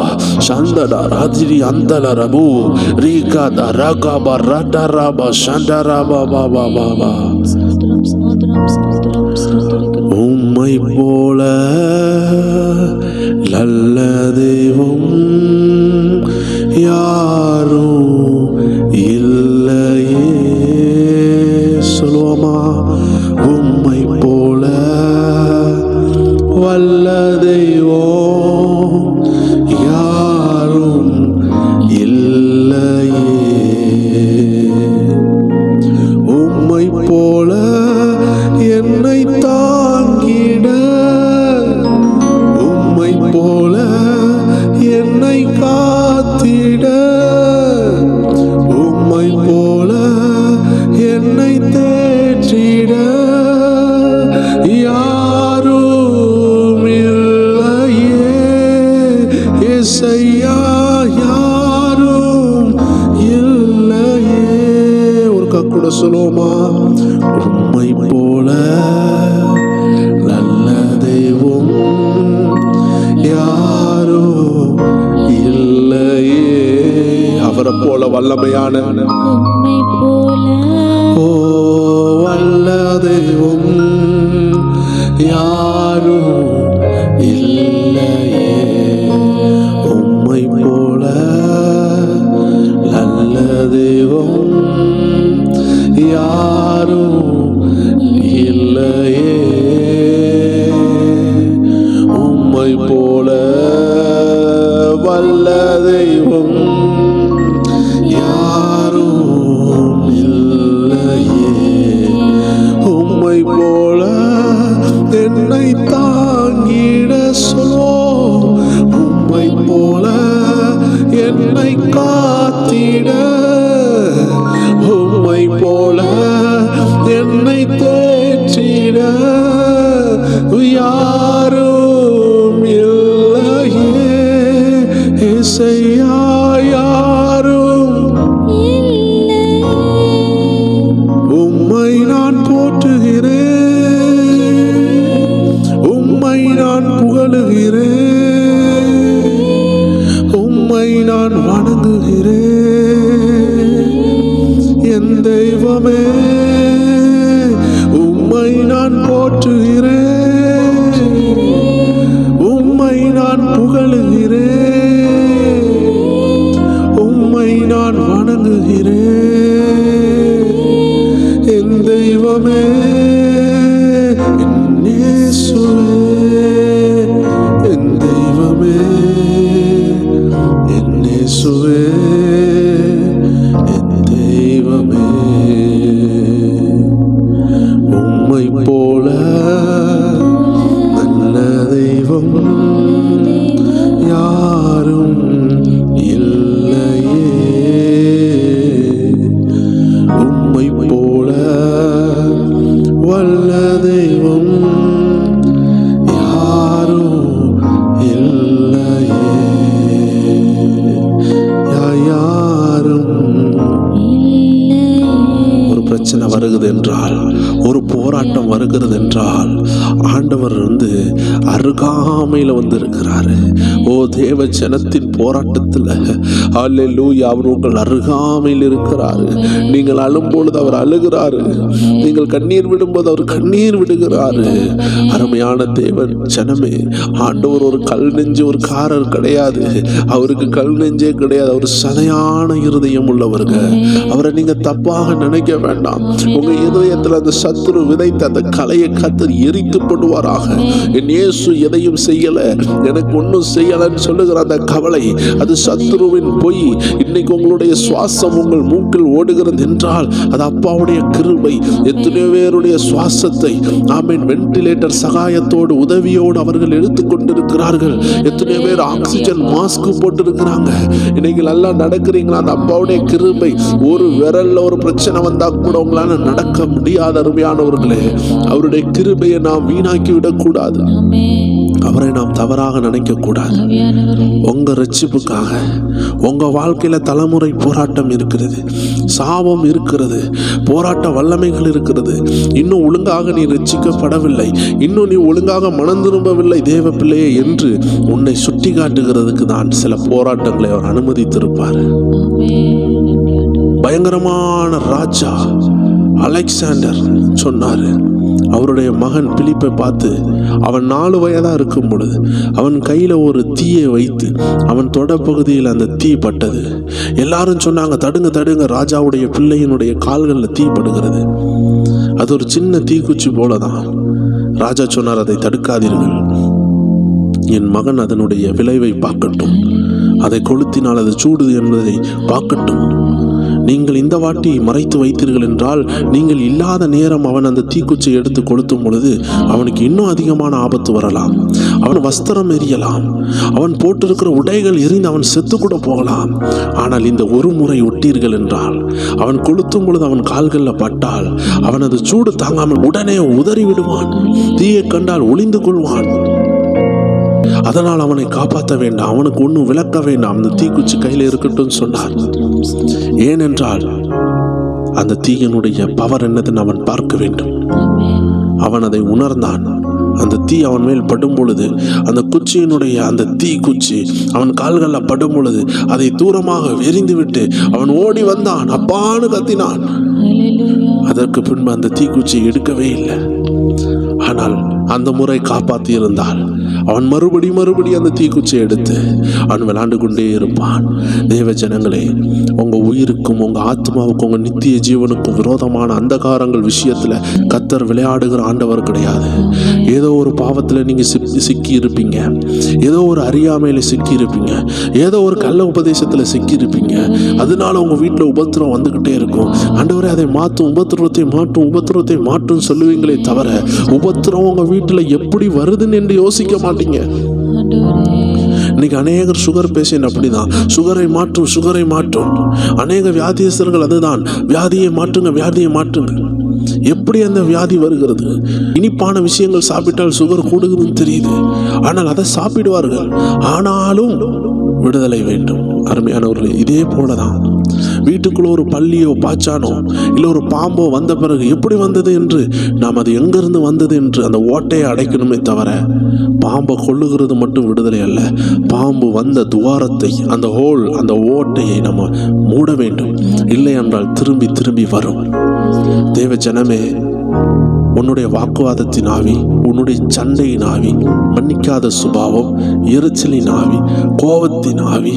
சந்தட ராதிரி அந்தல ரபு, ரீகாதா ரகாபா ரட ரபா சண்ட ரபா பாபா பாபா. ஸ்தோத்திரம், ஸ்தோத்திரம், ஸ்தோத்திரம், ஸ்தோத்திரம். உம்மை போல நல்ல தெய்வம் யாரும் இல்லையே. சொல்லுவோமா? உம்மை போல வல்ல தெய்வம் யாரும் இல்லையே. உம்மை போல என்னை தாங்கிட, உம்மை போல என்னை காத்திட, உம்மை போல என்னை தேற்றிட யாரும் இல்லையே. இயேசையா, யாரும் இல்லையே. ஒரு கூட சொல்லுவோமா? உம்மை போல நல்ல தெய்வம் யாரும் இல்லையே. அவரை போல வல்லமையான, உம்மை போல ஓ வல்ல தெய்வம் யாரும் இல்லையே. உம்மை போல நல்ல தெய்வம் யாரும் இல்லையே. உம்மை போல வல்ல தெய்வம் யாரும் இல்லையே. உம்மை போல என்னை தாங்கிட சொல்லோ. உம்மை போல என்னை காத்திட. உம்மை போல என்னை தேற்றிட யாரும் இல்லையே. இசையா யாரும் உம்மை நான் போற்றுகிறேன். உம்மை நான் புகழுகிறேன். உம்மை நான் வணங்குகிறேன். என் தெய்வமே உம்மை நான் போற்றுகிறேன். உம்மை நான் புகழுகிறேன். உம்மை நான் வணங்குகிறேன். என் தெய்வமே என் இயேசுவே. என் தெய்வமே என் இயேசுவே. என் தெய்வமே உம்மை போல நல்ல தெய்வம் யாரும் இல்லையே. உம்மை போல வல்ல தெய்வம் யாரும் இல்லையே. யாரும். ஒரு பிரச்சனை வருகிறது என்றால், ஒரு போராட்டம் வருகிறது என்றால், ஆண்டவர் அருகாமையில இருக்கிறாரு. ஓ தேவ ஜனத்தின் போராட்டத்தில் அல்லேலூயா அவர் உங்கள் அருகாமையில் இருக்கிறாரு. நீங்கள் அழும் பொழுது அவர் அழுகிறாரு. நீங்கள் கண்ணீர் விடும்போது அவர் கண்ணீர் விடுகிறாரு. அருமையான தேவன் ஜனமே, ஆண்டவர் ஒரு கல் நெஞ்சு ஒரு காரர் கிடையாது. அவருக்கு கல் நெஞ்சே கிடையாது. அவர் சதையான இருதயம் உள்ளவருங்க. அவரை நீங்க தப்பாக நினைக்க வேண்டாம். உங்க இருதயத்தில் அந்த சத்துரு விதைத்த அந்த கலையை கத்தர் எரித்து போடுவாராக. என் இயேசு எதையும் செய்யல, எனக்கு ஒன்றும் செய்யலன்னு சொல்லுகிற அந்த கவலை, அது சத்துருவின் பொய். இன்னைக்கு உங்களுடைய சுவாசம் உங்கள் மூக்கில் ஓடுகிறது என்றால் அது அப்பாவுடைய கிருபை. எத்தனையோ பேருடைய சுவாசத்தை ஆமென் வென்டிலேட்டர் சகாயத்தோடு உதவியோடு அவர்கள் எடுத்துக்கொண்டிருக்கிறார்கள். எத்தனையோ பேர் ஆக்சிஜன் மாஸ்க் போட்டிருக்கிறாங்க. இன்னைக்கு நல்லா நடக்கிறீங்களா? அந்த அப்பாவுடைய கிருபை. ஒரு விரல்ல ஒரு பிரச்சனை வந்தா கூட உங்களால நடக்க முடியாத அருமையானவர்களே, அவருடைய கிருபையை நாம் வீணாக்கி விடக்கூடாது. அவரை நாம் தவறாக நினைக்க கூடாது. உங்க ரட்சிப்புக்காக உங்க வாழ்க்கையில தலைமுறை போராட்டம் இருக்கிறது, சாபம் இருக்கிறது, போராட்ட வல்லமைகள் இருக்கிறது. இன்னும் ஒழுங்காக நீ ரட்சிக்கப்படவில்லை, இன்னும் நீ ஒழுங்காக மனம் திரும்பவில்லை தேவ பிள்ளையே என்று உன்னை சுட்டி காட்டுகிறதுக்கு தான் சில போராட்டங்களை அவர் அனுமதித்திருப்பார். பயங்கரமான ராஜா அலெக்சாண்டர் சொன்னாரு, அவருடைய மகன் பிலிப்பை பார்த்து, அவன் 4 வயதா இருக்கும் பொழுது அவன் கையில ஒரு தீயை வைத்து அவன் தொடப்பகுதியில் அந்த தீ பட்டது. எல்லாரும் சொன்னாங்க, தடுங்க தடுங்க, ராஜாவுடைய பிள்ளையினுடைய கால்களில் தீ படுகிறது. அது ஒரு சின்ன தீக்குச்சி போலதான். ராஜா சொன்னார், அதை தடுக்காதீர்கள், என் மகன் அதனுடைய விளைவை பார்க்கட்டும், அதை கொளுத்தினால் அது சூடு என்பதை பார்க்கட்டும். நீங்கள் இந்த வாட்டி மறைத்து வைத்தீர்கள் என்றால் நீங்கள் இல்லாத நேரம் அவன் அந்த தீக்குச்சியை எடுத்து கொளுத்தும் பொழுது அவனுக்கு இன்னும் அதிகமான ஆபத்து வரலாம். அவன் வஸ்திரம் எரியலாம், அவன் போட்டிருக்கிற உடைகள் எரிந்து அவன் செத்து கூட போகலாம். ஆனால் இந்த ஒரு முறை ஒட்டீர்கள் என்றால், அவன் கொளுத்தும் பொழுது அவன் கால்களில் பட்டால் அவன் அது சூடு தாங்காமல் உடனே உதறி விடுவான், தீயை கண்டால் ஒளிந்து கொள்வான். அதனால் அவனை காப்பாற்ற வேண்டாம், அவனுக்கு ஒன்றும் விளக்க வேண்டாம், அந்த தீக்குச்சி கையில் இருக்கட்டும் சொன்னார். ஏனென்றால் அந்த தீயினுடைய பவர் என்னதுன்னு அவன் பார்க்க வேண்டும். அவன் அதை உணர்ந்தான். அந்த தீ அவன் மேல் படும் பொழுது, அந்த குச்சியினுடைய அந்த தீ குச்சி அவன் கால்களில் படும் பொழுது அதை தூரமாக எரிந்து விட்டு அவன் ஓடி வந்தான், அப்பான்னு கத்தினான். அதற்கு பின்பு அந்த தீக்குச்சி எடுக்கவே இல்லை. ஆனால் அந்த முறை காப்பாற்றி இருந்தால் அவன் மறுபடி அந்த தீக்குச்சியை எடுத்து அவன் விளையாண்டு கொண்டே இருப்பான். தேவ ஜனங்களே, உங்க உயிருக்கும் உங்க ஆத்மாவுக்கும் உங்க நித்திய ஜீவனுக்கும் விரோதமான அந்தகாரங்கள் விஷயத்துல கர்த்தர் விளையாடுகிற ஆண்டவர் கிடையாது. ஏதோ ஒரு பாவத்துல நீங்க சிக்கி இருப்பீங்க, ஏதோ ஒரு அறியாமையில சிக்கி இருப்பீங்க, ஏதோ ஒரு கள்ள உபதேசத்துல சிக்கி இருப்பீங்க. அதனால உங்க வீட்டுல உபத்திரம் வந்துகிட்டே இருக்கும். ஆண்டவரே அதை மாற்றும், உபத்திரத்தை மாற்றும் சொல்லுவீங்களே தவிர உபத்திரம் உங்க வீட்டுல எப்படி வருதுன்னு என்று யோசிக்க மாட்டீங்க. இன்னைக்கு அநேகர் சுகர் பேஷண்ட் அப்படிதான், சுகரை மாற்றும். அநேக வியாதியஸ்தர்கள் அதுதான், வியாதியை மாற்றுங்க. எப்படி அந்த வியாதி வருகிறது? இனிப்பான விஷயங்கள் சாப்பிட்டால் சுகர் கூடுகிறதுன்னு தெரியுது, ஆனால் அதை சாப்பிடுவார்கள். ஆனாலும் விடுதலை வேண்டும். அருமையானவர்களே, இதே போலதான் வீட்டுக்குள்ள ஒரு பல்லியோ பாச்சானோ இல்லை ஒரு பாம்போ வந்த பிறகு எப்படி வந்தது என்று நாம் அது எங்கிருந்து வந்தது என்று அந்த ஓட்டையை அடைக்கணுமே தவிர பாம்பை கொள்ளுகிறது மட்டும் விடுதலை அல்ல. பாம்பு வந்த துவாரத்தை, அந்த ஹோல், அந்த ஓட்டையை நம்ம மூட வேண்டும். இல்லை என்றால் திரும்பி வரும். தேவ ஜனமே, உன்னுடைய வாக்குவாதத்தின் ஆவி, உன்னுடைய சண்டையின் ஆவி, மன்னிக்காத சுபாவம், எரிச்சலின் ஆவி, கோபத்தின் ஆவி,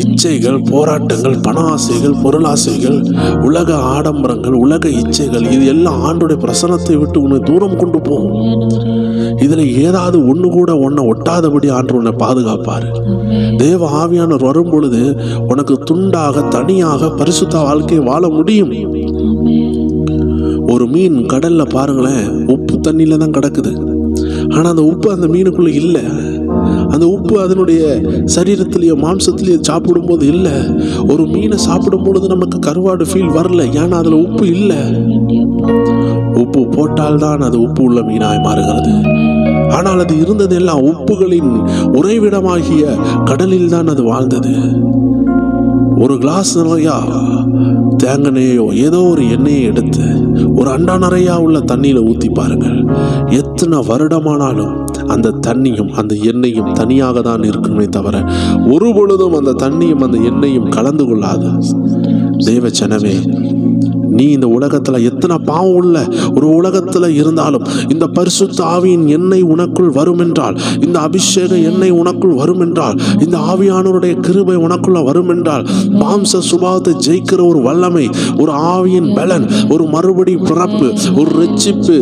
இச்சைகள், போராட்டங்கள், பண ஆசைகள், பொருளாசைகள், உலக ஆடம்பரங்கள், உலக இச்சைகள், இது எல்லாம் ஆண்டோடைய பிரசனத்தை விட்டு உன்னை தூரம் கொண்டு போகும். இதுல ஏதாவது ஒண்ணு கூட உன்னை ஒட்டாதபடி ஆண்டு உன்னை பாதுகாப்பாரு. தேவ ஆவியானவர் வரும் பொழுது உனக்கு துண்டாக தனியாக பரிசுத்த வாழ்க்கையை வாழ முடியும். ஒரு மீன் கடல்ல பாருங்களேன், உப்பு தண்ணியில தான் கிடக்குது. ஆனா அந்த உப்பு அந்த மீனுக்குள்ள இல்லை. அந்த உப்பு அதனுடைய சரீரத்திலேயோ மாம்சத்திலேயோ சாப்பிடும் போது இல்லை. ஒரு மீனை சாப்பிடும் பொழுது நமக்கு கருவாடு ஃபீல் வரல, ஏன்னா அதுல உப்பு இல்லை. உப்பு போட்டால்தான் அது உப்பு உள்ள மீனாய் மாறுகிறது. ஆனால் அது இருந்தது எல்லாம் உப்புகளின் உறைவிடமாகிய கடலில் தான் அது வாழ்ந்தது. ஒரு கிளாஸ் நிறையா தேங்கனையோ ஏதோ ஒரு எண்ணெயை எடுத்து ஒரு அண்டா நிறையா உள்ள தண்ணியில ஊத்தி பாருங்கள். எத்தனை வருடமானாலும் அந்த தண்ணியும் அந்த எண்ணெயும் தனியாக தான் இருக்குமே தவிர ஒரு பொழுதும் அந்த தண்ணியும் அந்த எண்ணெயும் கலந்து கொள்ளாது. தேவ ஜனமே, நீ இந்த உலகத்துல எத்தனை பாவம் உள்ள ஒரு உலகத்துல இருந்தாலும் இந்த பரிசுத்த ஆவியின் எண்ணெய் உனக்குள் வரும் என்றால், இந்த அபிஷேக எண்ணெய் உனக்குள் வரும் என்றால், இந்த ஆவியானவருடைய கிருபை உனக்குள்ள வரும் என்றால், மாம்ச சுபாவத்தை ஜெயிக்கிற ஒரு வல்லமை, ஒரு ஆவியின் பலன், ஒரு மறுபடி பிறப்பு, ஒரு ரட்சிப்பு,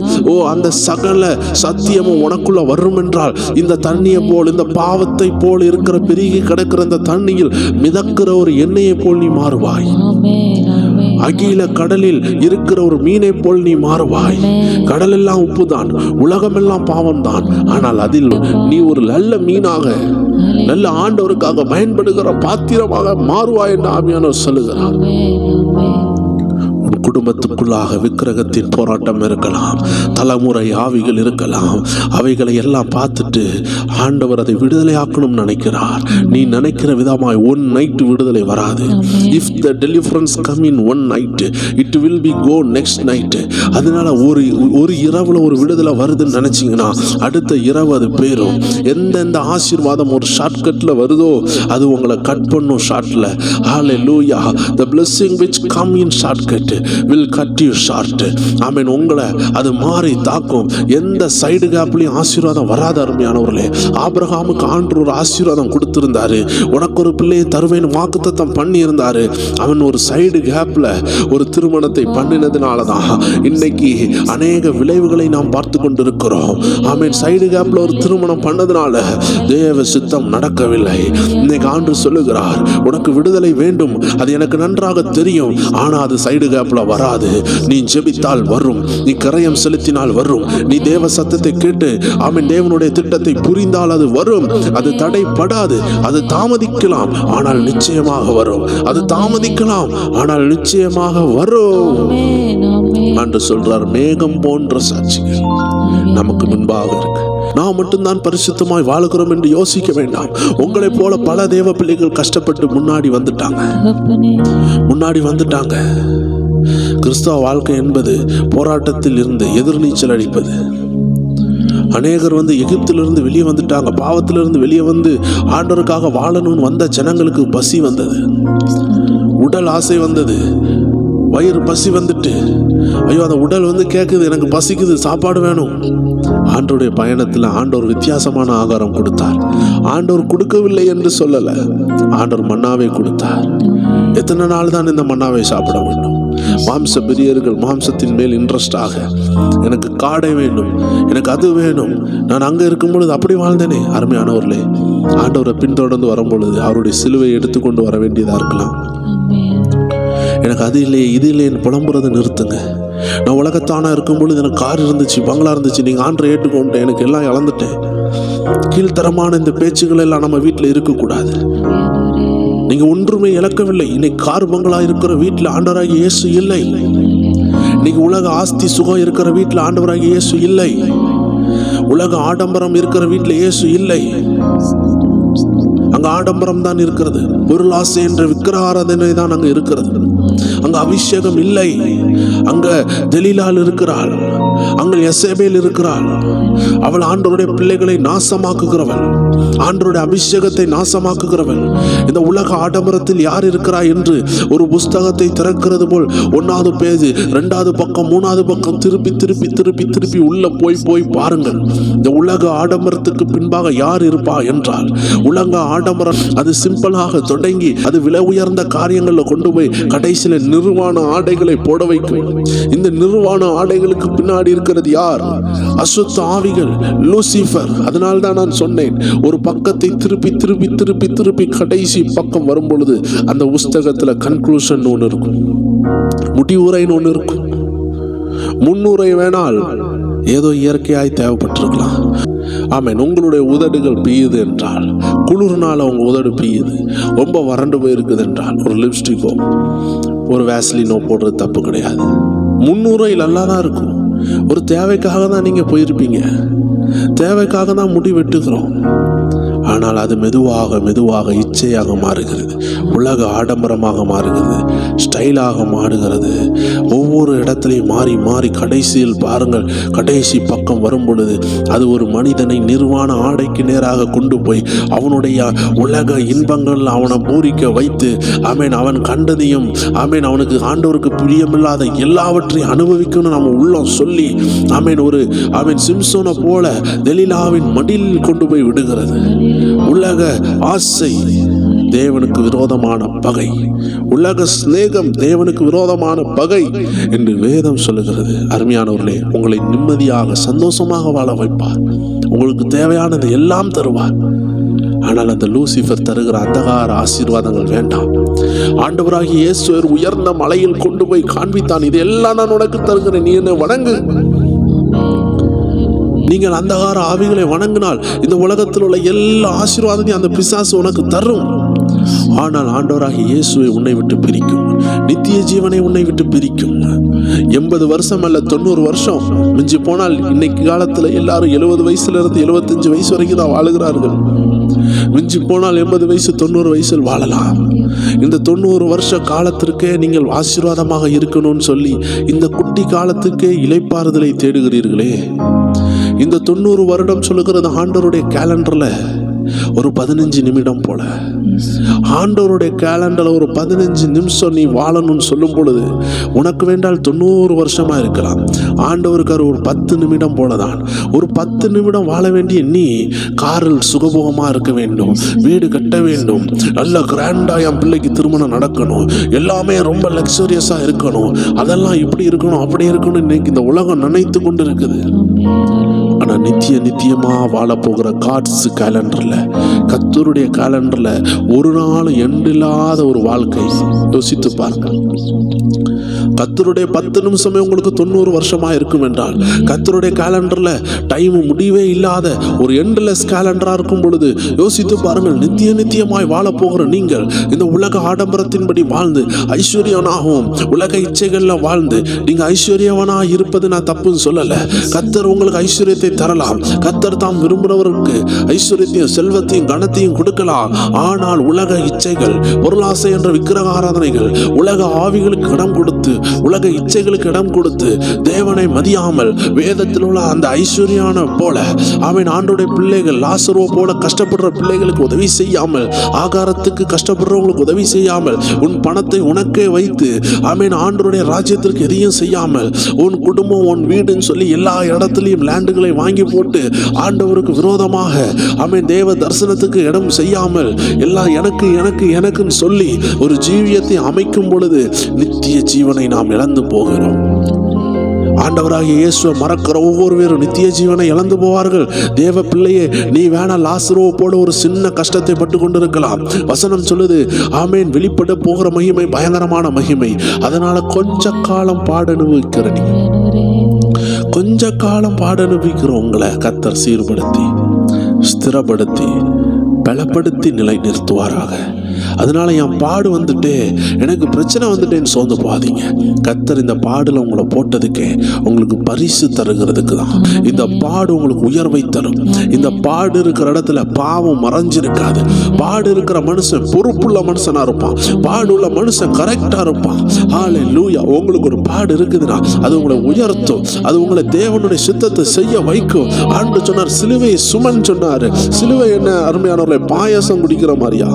அந்த சகல சத்தியமும் உனக்குள்ள வரும் என்றால், இந்த தண்ணியை போல், இந்த பாவத்தை போல் இருக்கிற பெருகி கிடக்கிற இந்த தண்ணியில் மிதக்கிற ஒரு எண்ணெயை போல் நீ மாறுவாய். அகில கடலில் இருக்கிற ஒரு மீனை போல் நீ மாறுவாய். கடல் எல்லாம் உப்பு தான், உலகமெல்லாம் பாவம் தான். ஆனால் அதில் நீ ஒரு நல்ல மீனாக, நல்ல ஆண்டவருக்காக பயன்படுகிற பாத்திரமாக மாறுவாய் என்று ஆவியானவர் சொல்லுகிறார். குடும்பத்துக்குள்ளாக விக்கிரகத்தின் போராட்டம் இருக்கலாம், தலைமுறை ஆவிகள் இருக்கலாம். அவைகளை எல்லாம் பார்த்துட்டு ஆண்டவர் அதை விடுதலை ஆக்கணும்னு நினைக்கிறார். நீ நினைக்கிற விதமாய் ஒன் நைட் விடுதலை வராது. If the deliverance come in one night, it will be go next night. அதனால ஒரு இரவுல ஒரு விடுதலை வருதுன்னு நினைச்சீங்கன்னா அடுத்த இரவு அது போயிடும். எந்தெந்த ஆசீர்வாதம் ஒரு ஷார்ட்கட்ல வருதோ அது உங்களை கட் பண்ணும் ஷார்ட்ல. ஹalleluya, the blessing which come in shortcut will cut you short. ஆமென். உங்களை அது மாறி தாக்கும். எந்த சைடு கேப்லயும் ஆசீர்வாதம் வராத. அருமையானவர்களே, ஆபிரகாமுக்கு ஆண்டவர் ஒரு ஆசீர்வாதம் கொடுத்திருந்தாரு. உனக்கு ஒரு பிள்ளையை தருவேன்னு வாக்குத்தத்தம் பண்ணி இருந்தாரு. அவன் ஒரு சைடு கேப்ல ஒரு திருமணத்தை பண்ணினதுனாலதான் இன்னைக்கு அநேக விளைவுகளை நாம் பார்த்து கொண்டிருக்கிறோம். ஆமென். சைடு கேப்ல ஒரு திருமணம் பண்ணதுனால தேவ சித்தம் நடக்கவில்லை. இன்னைக்கு ஆண்டவர் சொல்லுகிறார், உனக்கு விடுதலை வேண்டும், அது எனக்கு நன்றாக தெரியும். ஆனா அது சைடு கேப்ல வராது. நீ ஜெபித்தால் வரும், நீ கரையம் செலுத்தினால் வரும், நீ தேவ சத்தத்தை கேட்டு ஆமென் தேவனுடைய திட்டத்தை புரிந்தால் அது வரும். அது தடைப்படாது. அது தாமதிக்கலாம், ஆனால் நிச்சயமாக வரும். அது தாமதிக்கலாம், ஆனால் நிச்சயமாக வரும் என்று சொல்றார். மேகம் போன்ற சாட்சிகள் நமக்கு முன்பாக இருக்கு. நாம் மட்டும்தான் பரிசுத்தமாய் வாழுகிறோம் என்று யோசிக்க வேண்டாம். உங்களை போல பல தேவ பிள்ளைகள் கஷ்டப்பட்டு முன்னாடி வந்துட்டாங்க. கிறிஸ்தவ வாழ்க்கை என்பது போராட்டத்தில் இருந்து எதிர்நீச்சல் அடிப்பது. அநேகர் எகிப்திலிருந்து வெளியே வந்துட்டாங்க. பாவத்திலிருந்து வெளியே வந்து ஆண்டவருக்காக வாழணும்னு வந்த ஜனங்களுக்கு பசி வந்தது, உடல் ஆசை வந்தது, வயிறு பசி வந்துட்டு, ஐயோ அந்த உடல் கேட்குது, எனக்கு பசிக்குது, சாப்பாடு வேணும். ஆண்டவருடைய பயணத்தில் ஆண்டவர் வித்தியாசமான ஆகாரம் கொடுத்தார். ஆண்டவர் கொடுக்கவில்லை என்று சொல்லல, ஆண்டவர் மன்னாவை கொடுத்தார். எத்தனை நாள் தான் இந்த மன்னாவை சாப்பிட வேண்டும்? மாம்ச பிரியர்கள் மாம்சத்தின் மேல் இன்ட்ரெஸ்டாக, எனக்கு காடை வேண்டும், எனக்கு அது வேணும். நான் அங்கே இருக்கும் பொழுது அப்படி வாழ்ந்தேனே. அருமையானவர்களே, ஆண்டவரை பின்தொடர்ந்து வரும் பொழுது அவருடைய சிலுவை எடுத்துக்கொண்டு வர வேண்டியதா இருக்கலாம். எனக்கு அது இல்லையே இது இல்லைன்னு புலம்புறதை நிறுத்துங்க. நான் உலகத்தானா இருக்கும் பொழுது எனக்கு கார் இருந்துச்சு, பங்களா இருந்துச்சு, நீங்கள் ஆண்டரை ஏற்றுக்கொண்டேன், எனக்கு எல்லாம் இழந்துட்டேன். கீழ்த்தரமான இந்த பேச்சுக்கள் எல்லாம் நம்ம வீட்டில் இருக்கக்கூடாது. நீங்க ஒன்றுமே இழக்கவில்லை. இன்னைக்கு கார் பங்களா இருக்கிற வீட்டில் ஆண்டவராகிய இயேசு இல்லை. இன்னைக்கு உலக ஆஸ்தி சுகம் இருக்கிற வீட்டில் ஆண்டவராகிய இயேசு இல்லை. உலக ஆடம்பரம் இருக்கிற வீட்டில் இயேசு இல்லை. அங்க ஆடம்பரம் தான் இருக்கிறது. பொருளாசை என்ற விக்கிரகாராதனை தான் அங்க இருக்கிறது. அங்க அபிஷேகம் இல்லை. அங்க தெலீலாள் இருக்கிறாள், அங்க எசேபேல் இருக்கிறாள். அவள் ஆண்டவருடைய பிள்ளைகளை நாசமாக்குகிறவள், ஆண்டவருடைய அபிஷேகத்தை நாசமாக்குகிறவள். இந்த உலக ஆடம்பரத்தில் யார் இருக்கிறாய் என்று ஒரு புஸ்தகத்தை திறக்கிறது போல் 1வது பேஜ் 2வது பக்கம் 3வது பக்கம் திருப்பி திருப்பி திருப்பி திருப்பி உள்ள போய் பாருங்கள். இந்த உலக ஆடம்பரத்துக்கு பின்பாக யார் இருப்பா என்றால், உலக ஆடம்பரம் அது சிம்பிளாக தொடங்கி அது விலை உயர்ந்த காரியங்களில் கொண்டு போய் கடைசியில் நிர்வாண ஆடைகளை போட வைக்கும். இந்த நிர்வாண ஆடைகளுக்கு பின்னாடி இருக்கிறது யார்? அசுத்த ஆவிகள், லூசிஃபர். அதனால்தான் நான் சொன்னேன், ஒரு பக்கத்தை திருப்பி திருப்பி திருப்பி திருப்பி கடைசி பக்கம் வரும் பொழுது அந்த புஸ்தகத்துல கன்க்ளூஷன் ஒன்று இருக்கும், முடிவுரைன்னு ஒன்று இருக்கும். முன்னுரை வேணால் ஏதோ இயற்கையாய் தேவைப்பட்டிருக்கலாம். ஆமேன். உங்களுடைய உதடுகள் பிய்யுது என்றால், குளிர்னால உங்க உதடு பிய்யுது, ரொம்ப வறண்டு போயிருக்குது என்றால் ஒரு லிப்ஸ்டிக்கோ ஒரு வேஸ்லினோ போடுறது தப்பு கிடையாது. முன்னுரையில் நல்லா தான் இருக்கும். ஒரு தேவைக்காக தான் நீங்க போயிருப்பீங்க, தேவைக்காக தான் முடி வெட்டுகிறோம். ஆனால் அது மெதுவாக மெதுவாக இச்சையாக மாறுகிறது, உலக ஆடம்பரமாக மாறுகிறது, ஸ்டைலாக மாறுகிறது. ஒவ்வொரு இடத்துலையும் மாறி மாறி கடைசியில் பாருங்கள், கடைசி பக்கம் வரும் பொழுது அது ஒரு மனிதனை நிர்வாண ஆடைக்கு நேராக கொண்டு போய் அவனுடைய உலக இன்பங்கள் அவனை பூரிக்க வைத்து, ஆமேன், அவன் கண்டதையும், ஆமேன், அவனுக்கு ஆண்டவருக்கு பிரியமில்லாத எல்லாவற்றையும் அனுபவிக்கணும்னு நம்ம உள்ளம் சொல்லி, ஆமேன், ஒரு ஆமேன் சிம்சோனை போல தெலீலாவின் மடியில் கொண்டு போய் விடுகிறது. உலக ஆசை தேவனுக்கு விரோதமான பகை, உலக சிநேகம் தேவனுக்கு விரோதமான பகை என்று வேதம் சொல்லுகிறது. அருமையானவர்களே, உங்களை நிம்மதியாக சந்தோஷமாக வாழ வைப்பார், உங்களுக்கு தேவையானது எல்லாம் தருவார். ஆனால் அந்த லூசிஃபர் தருகிற அந்தகார ஆசீர்வாதங்கள் வேண்டாம். ஆண்டவராகிய இயேசு உயர்ந்த மலையில் கொண்டு போய் காண்பித்தான், இது எல்லாம் நான் உனக்கு தருகிறேன், நீ என்னை வணங்கு. நீங்கள் அந்தகார ஆவிகளை வணங்கினால் இந்த உலகத்தில் உள்ள எல்லா ஆசீர்வாதத்தையும் அந்த பிசாசு உனக்கு தரும். ஆனால் ஆண்டவராகிய இயேசுவை உன்னை விட்டு பிரிக்கும், நித்திய ஜீவனை உன்னை விட்டு பிரிக்கும். 80 வருஷம் அல்ல 90 வருஷம் மிஞ்சி போனால். இன்னைக்கு காலத்துல எல்லாரும் 70 வயசுல இருந்து 75 வயசு வரைக்கும் தான் வாழுகிறார்கள். மிஞ்சி போனால் 80 வயசு 90 வயசில் வாழலாம். இந்த 90 வருஷ காலத்திற்கே நீங்கள் ஆசீர்வாதமாக இருக்கணும்னு சொல்லி இந்த குட்டி காலத்துக்கே இளைப்பாறுதலை தேடுகிறீர்களே. இந்த 90 வருடம் சொல்லுகிறது ஆண்டவருடைய கேலண்டர்ல ஒரு 15 நிமிடம் போல. ஆண்டவருடைய கேலண்டர்ல ஒரு 15 நிமிஷம் நீ வாழணும்னு சொல்லும் பொழுது உனக்கு வேண்டால் 90 வருஷமா இருக்கலாம். ஆண்டவருக்கு ஒரு 10 நிமிடம் போலதான். ஒரு 10 நிமிடம் வாழ வேண்டிய நீ காரில் சுகபோகமா இருக்க வேண்டும், வீடு கட்ட வேண்டும், நல்ல கிராண்டா என் பிள்ளைக்கு திருமணம் நடக்கணும், எல்லாமே ரொம்ப லக்ஸரியஸா இருக்கணும், அதெல்லாம் இப்படி இருக்கணும் அப்படி இருக்கணும் இன்னைக்கு இந்த உலகம் நினைத்து கொண்டு இருக்குது. ஆனா நித்தியமா வாழ போகிற காட்ஸ் கேலண்டர்ல, கர்த்தருடைய கேலண்டர்ல ஒரு நாள் எண்டில்லாத ஒரு வாழ்க்கை. யோசித்து பாருங்க. கர்த்தருடைய 10 நிமிஷமே உங்களுக்கு 90 வருஷமா இருக்கும் என்றால், கர்த்தருடைய கேலண்டர்ல டைம் முடிவே இல்லாத ஒரு எண்ட்லெஸ் கேலண்டரா இருக்கும் பொழுது யோசித்து பாருங்கள். நித்தியமாய் வாழ போகிற நீங்கள் இந்த உலக ஆடம்பரத்தின்படி வாழ்ந்து ஐஸ்வர்யவனாகவும் உலக இச்சைகள்ல வாழ்ந்து நீங்க ஐஸ்வர்யவனா இருப்பது நான் தப்புன்னு சொல்லல. கர்த்தர் உங்களுக்கு ஐஸ்வர்யத்தை தரலாம். கர்த்தர் தாம் விரும்புகிறவருக்கு ஐஸ்வர்யத்தையும் செல்வத்தையும் கனத்தையும் கொடுக்கலாம். ஆனால் உலக இச்சைகள், பொருளாசை என்ற விக்கிரக ஆராதனைகள், உலக ஆவிகளுக்கு இடம் கொடுத்து உலக இச்சைகளுக்கு இடம் கொடுத்து தேவனை மதியாமல் வேதத்தில் உள்ள அந்த ஐஸ்வர்யான போல ஆமென் ஆண்டவருடைய பிள்ளைகள் லாசருவை போல கஷ்டப்படுற பிள்ளைகளுக்கு உதவி செய்யாமல், ஆகாரத்துக்கு கஷ்டப்படுறவங்களுக்கு உதவி செய்யாமல், உன் பணத்தை உனக்கே வைத்து ஆமென் ஆண்டவருடைய ராஜ்யத்திற்கு எதையும் செய்யாமல், உன் குடும்பம் உன் வீடுன்னு சொல்லி எல்லா இடத்துலையும் லேண்டுகளை வாங்கி போட்டு ஆண்டவருக்கு விரோதமாக ஆமென் தேவ தரிசனத்துக்கு இடம் செய்யாமல் எல்லாம் எனக்கு எனக்கு எனக்குன்னு சொல்லி ஒரு ஜீவியத்தை அமைக்கும் பொழுது நித்திய ஜீவனை நாம் இழந்து போகிறோம். ஆண்டவராகிய இயேசுவை மறக்கிற ஒவ்வொருவரும் நித்திய ஜீவனை இழந்து போவார்கள். தேவ பிள்ளையே, நீ வேணா லாசருவை போல ஒரு சின்ன கஷ்டத்தை பட்டு கொண்டிருக்கலாம். வசனம் சொல்லுது ஆமென் வெளிப்பட போகிற மகிமை பயங்கரமான மகிமை. அதனால கொஞ்ச காலம் பாட அனுபவிக்கிற நீ, கொஞ்ச காலம் பாட அனுபவிக்கிற உங்களை கர்த்தர் சீர்படுத்தி ஸ்திரப்படுத்தி பலப்படுத்தி நிலை நிறுத்துவாராக. அதனால என் பாடு வந்துட்டு எனக்கு பிரச்சனை வந்துட்டேன்னு சோர்ந்து போகாதீங்க. கர்த்தர் இந்த பாடுல உங்களை போட்டதுக்கே உங்களுக்கு பரிசு தருகிறதுக்கு தான். இந்த பாடு உங்களுக்கு உயர்வை தரும். இந்த பாடு இருக்கிற இடத்துல பாவம் மறைஞ்சிருக்காது. பாடு இருக்கிற மனுஷன் பொறுப்புள்ள மனுஷனா இருப்பான். பாடு உள்ள மனுஷன் கரெக்டா இருப்பான். ஹல்லேலூயா. உங்களுக்கு ஒரு பாடு இருக்குதுன்னா அது உங்களை உயர்த்தும். அது உங்களை தேவனுடைய சித்தத்தை செய்ய வைக்கும். ஆண்டு சொன்னார் சிலுவையை சுமன் சொன்னாரு. சிலுவை என்ன அருமையானவர்களை பாயாசம் குடிக்கிற மாதிரியா?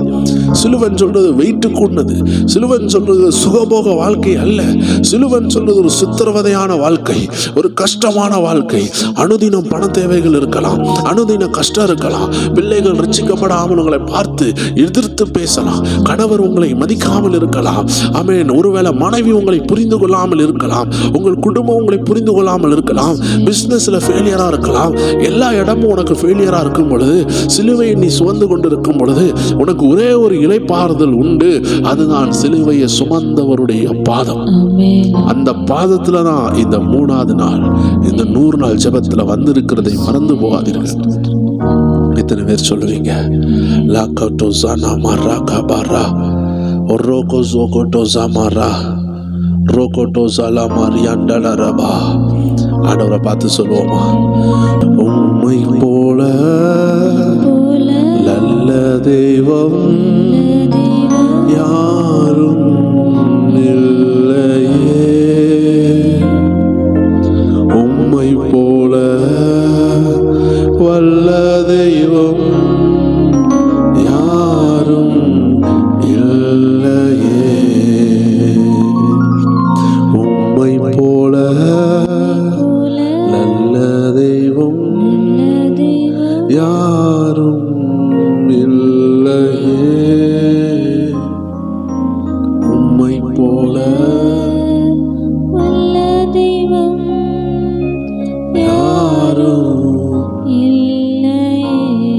சிலுவன் சொல்றது வெயிட்டு கூடனது. சிலுவன் சொல்றது சுகபோக வாழ்க்கை அல்ல. சிலுவன் சொல்றது ஒரு சித்திரவதையான வாழ்க்கை, ஒரு கஷ்டமான வாழ்க்கை. அனுதினம் பண தேவைகள் இருக்கலாம், அனுதின கஷ்டம் இருக்கலாம். பிள்ளைகள் ரட்சிக்கப்படாமல் உங்களை பார்த்து எதிர்த்து பேசலாம். கணவர் உங்களை மதிக்காமல் இருக்கலாம். ஆமென். ஒருவேளை மனைவி உங்களை புரிந்து கொள்ளாமல் இருக்கலாம். உங்கள் குடும்பம் உங்களை புரிந்து கொள்ளாமல் இருக்கலாம். பிசினஸ்ல ஃபெயிலியரா இருக்கலாம். எல்லா இடமும் உனக்கு ஃபெயிலியரா இருக்கும் பொழுது, சிலுவையை நீ சுமந்து கொண்டிருக்கும் பொழுது உனக்கு ஒரே ஒரு இளைப்பாறுதல் உண்டு. அதுதான் சிலுவையை சுமந்தவருடைய பாதம். அந்த பாதத்துல தான் இந்த 3வது நாள், இந்த 100 நாள் ஜெபத்துல வந்திருக்கிறதை மறந்து போகாதீர்கள். எத்தனை பேர் சொல்லுவீங்க? லாக்கட்டோ ஜானா மாரா கபாரா ஒரோகோ ஜோகோட்டோ ஜாமாரா ரோகோட்டோ ஜாலா மாரியாண்டல ரபா. ஆண்டவரை பார்த்து சொல்லுவோமா? உம்மை போல நல்ல தெய்வம் யாரும் இல்லையே. உம்மை போல வல்ல தெய்வம் யாரும் இல்லையே. உம்மை போல நல்ல தெய்வம் யாரும் இல்லையே. உம்மை போல வல்ல தெய்வம் யாரும் இல்லையே.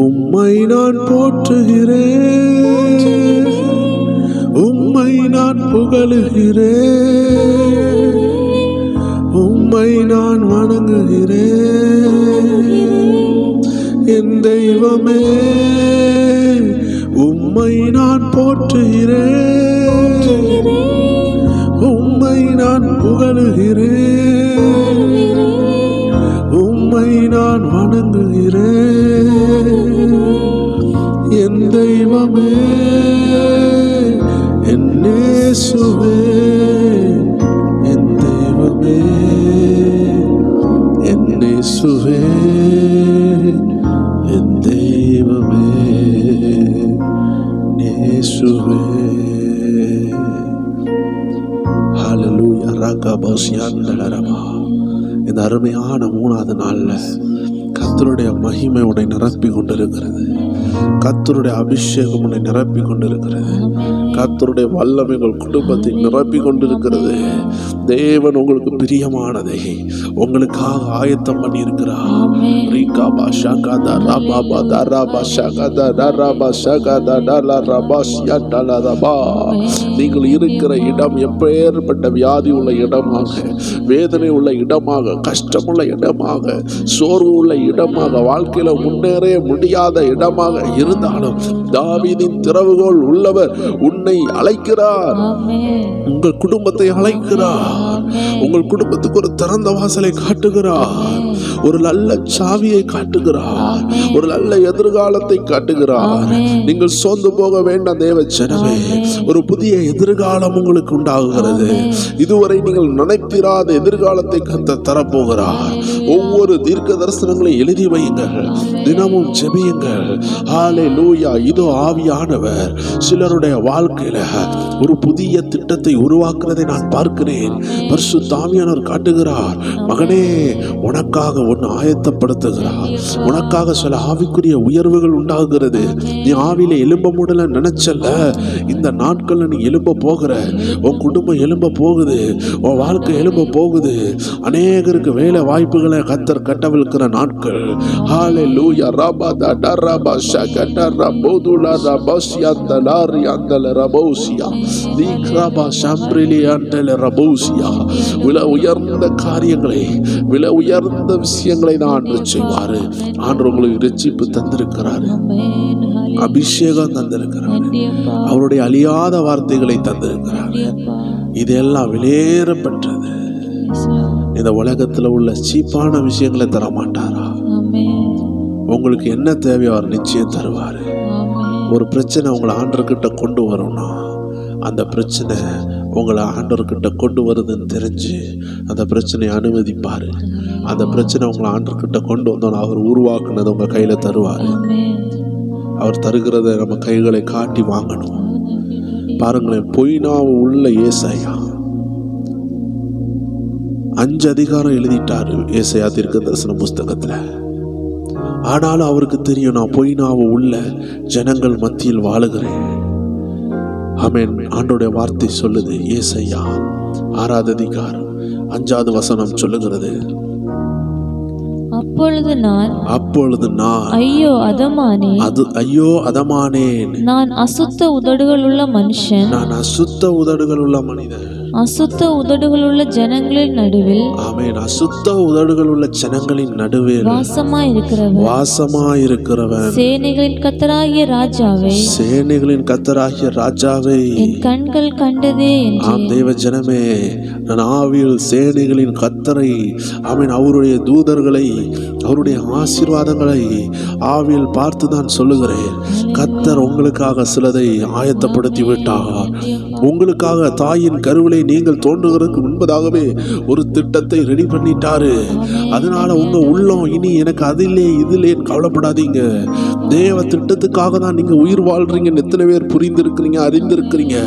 உம்மை நான் போற்றுகிறேன், உம்மை நான் புகழுகிறேன், உம்மை நான் வணங்குகிறேன். என் தெய்வமே, உம்மை நான் போற்றுகிறேன், உம்மை நான் புகழுகிறேன், உம்மை நான் வணங்குகிறேன். என் தெய்வமே, என் இயேசுவே, என் தெய்வமே, என் இயேசுவே, என் தெய்வமே, இயேசுவே. ஹல்லேலூயா. ரகபஸ்யாண்டலரபா. இந்த அருமையான 3வது நாள்ல கர்த்தருடைய மகிமை உன்னை நிரப்பி கொண்டிருக்கிறது. கர்த்தருடைய அபிஷேகம் உன்னை நிரப்பி கொண்டிருக்கிறது. கர்த்தருடைய வல்லமை உங்கள் குடும்பத்தை நிரப்பி கொண்டிருக்கிறது. தேவன் உங்களுக்கு பிரியமானதை உங்களுக்காக ஆயத்தம் பண்ணி இருக்கிறார். நீங்கள் இருக்கிற இடம் எப்பேற்பட்ட வியாதி உள்ள இடமாக, வேதனை உள்ள இடமாக, கஷ்டமுள்ள இடமாக, சோர்வு உள்ள இடமாக, வாழ்க்கையில முன்னேற முடியாத இடமாக இருந்தாலும் தாவீதின் திறவுகோல் உள்ளவர் உன்னை அழைக்கிறார். உங்கள் குடும்பத்தை அழைக்கிறார். காட்டுகிறார். உங்கள் குடும்பத்துக்கு ஒரு திறந்த வாசலை காட்டுகிறார். ஒரு நல்ல சாவியை காட்டுகிறார். ஒரு நல்ல எதிர்காலத்தை காட்டுகிறார். நீங்கள் சோர்ந்து போக வேண்டாம் தேவ ஜனமே. ஒரு புதிய எதிர்காலம் உங்களுக்கு உண்டாகுகிறது. இதுவரை நீங்கள் நினைத்திராத எதிர்காலத்தை கர்த்தர் தரப்போகிறார். ஒவ்வொரு தீர்க்க தரிசனங்களை எழுதி வையுங்கள். தினமும் ஜெபியுங்கள். ஹல்லேலூயா. இதோ ஆவியானவர் சிலருடைய வாழ்க்கையில ஒரு புதிய திட்டத்தை உருவாக்குறதை நான் பார்க்கிறேன். பரிசுத்த ஆவியானவர் காட்டுகிறார். மகனே, உனக்காக ஒன்று ஆயத்தப்படுத்துகிறார். உனக்காக சில ஆவிக்குரிய உயர்வுகள் உண்டாகிறது. நீ ஆவியில எழும்ப முடியல நினைச்சல, இந்த நாட்கள்ல நீ எழும்ப போகிற. உன் குடும்பம் எழும்ப போகுது. உன் வாழ்க்கை எழும்ப போகுது. அநேகருக்கு வேலை வாய்ப்புகளை கர்த்தர் கட்டவிழ்க்கிற நாட்கள். ஹல்லேலூயா. ரபா டரபா ஷகடர போதுலா ரபசியா தலாரி அந்தல ரபோசியா தீக்ரபா ஷம்ப்ரிலி அந்தல ரபோசியா. விலை உயர்ந்த காரியங்களை, விலை உயர்ந்த விஷயங்களை தான் ஆண்டு செய்வாரு. ஆண்டு உங்களுக்கு இரட்சிப்பு தந்திருக்கிறாரு. அபிஷேகம் தந்திருக்கிறார். அவருடைய அழியாத வார்த்தைகளை தந்திருக்கிறார். இதெல்லாம் விலையேறப்பட்டது. இந்த உலகத்துல உள்ள சீப்பான விஷயங்களை தர மாட்டாரா? உங்களுக்கு என்ன தேவையோ அவர் நிச்சயம் தருவாரு. ஒரு பிரச்சனை உங்களை ஆண்டவர்கிட்ட கொண்டு வரணும்னா, அந்த பிரச்சனை உங்களை ஆண்டவர்கிட்ட கொண்டு வருதுன்னு தெரிஞ்சு அந்த பிரச்சனையை அனுமதிப்பாரு. அந்த பிரச்சனை உங்களை ஆண்டவர்கிட்ட கொண்டு வந்தோன்னா அவர் உருவாக்குனதை உங்க கையில தருவாரு. அவர் தருகிறத நம்ம கைகளை காட்டி வாங்கணும். பாருங்களேன், பொய்னாவு உள்ள ஏசாயா 5 அதிகாரம் எழுதிட்டாரு ஏசாயா தீர்க்க தரிசன புஸ்தகத்துல. ஆனாலும் அவருக்கு தெரியும், நான் பொய்னாவு உள்ள ஜனங்கள் மத்தியில் வாழுகிறேன். ஆமென். ஆண்டோடைய வார்த்தை சொல்லுது. ஏசாயா 6வது அதிகாரம் 5வது வசனம் சொல்லுகிறது, அப்பொழுது நான் ஐயோ அதமானேன். நான் அசுத்த உதடுகளுள்ள மனுஷன். அசுத்த உதடுகளுள்ள ஜனங்களின் நடுவில். ஆமென். அசுத்த உதடுகளுள்ள ஜனங்களின் நடுவில் வாசமாயிருக்கிறவன் சேனைகளின் கர்த்தராகிய ராஜாவை என் கண்கள் கண்டதே. ஆம் தேவ ஜனமே, நான் ஆவியில் சேனைகளின் கர்த்தரை, ஆமென், அவருடைய தூதர்களை, அவருடைய ஆசீர்வாதங்களை ஆவியில் பார்த்து தான் சொல்லுகிறேன். கர்த்தர் உங்களுக்காக சிலதை ஆயத்தப்படுத்தி விட்டார். உங்களுக்காக தாயின் கருவிலை நீங்கள் தோன்றுகிறதுக்கு முன்பதாகவே ஒரு திட்டத்தை ரெடி பண்ணிட்டாரு. அதனால உங்க உள்ளம் இனி எனக்கு அதிலே இதிலே கவலைப்படாதீங்க. தேவ திட்டத்துக்காக தான் நீங்க உயிர் வாழ்றீங்கன்னு எத்தனை பேர் புரிந்திருக்கிறீங்க, அறிந்திருக்கிறீங்க.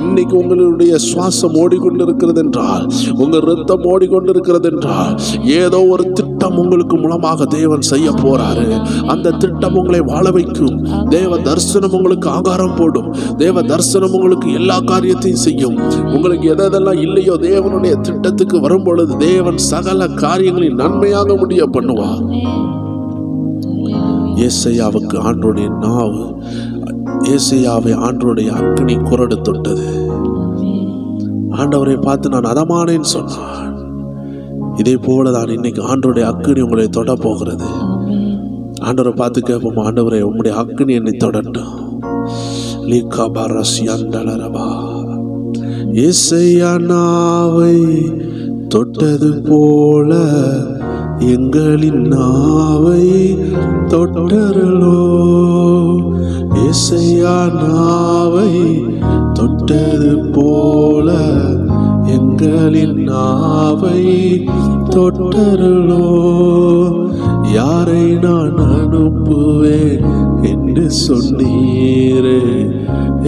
இன்னைக்கு உங்களுடைய சுவாசம் ஓடிக்கொண்டிருக்கிறது என்றால், உங்க ரத்தம் ஓடிக்கொண்டிருக்கிறது என்றால், ஏதோ ஒரு திட்டம் உங்களுக்கு மூலமாக தேவன் செய்ய போறாரு. அந்த திட்டம் உங்களை வாழ வைக்கும். தேவ தரிசனம் உங்களுக்கு ஆகாரம் போடும். தேவ தரிசனம் உங்களுக்கு எல்லா காரியத்தையும் செய்யும். உங்களுக்கு எதெல்லாம் இல்லையோ தேவனுடைய திட்டத்துக்கு வரும் பொழுது தேவன் சகல காரியங்களில் நன்மையாக முடிய பண்ணுவார். ஏசாயாவுக்கு ஆண்டோடைய நாவு, ஏசாயாவை ஆண்டோடைய அக்கினி குரடு தொட்டது. ஆண்டவரை பார்த்து நான் அதமானேன்னு சொன்னான். இதே போலதான் இன்னைக்கு ஆண்டோடைய அக்கினி உங்களை தொட போகிறது. ஆண்டவரை பார்த்து கேட்போம், ஆண்டவரே உம்முடைய அக்கினி என்னை தொடட்டும். ஏசாயா நாவை தொட்டது போல எங்களின் நாவை தொட்டருளோ. ஏசாயா நாவை தொட்டது போல எங்களின் நாவை தொட்டருளோ. யாரை நான் அனுப்புவேன் என்று சொன்னீரே,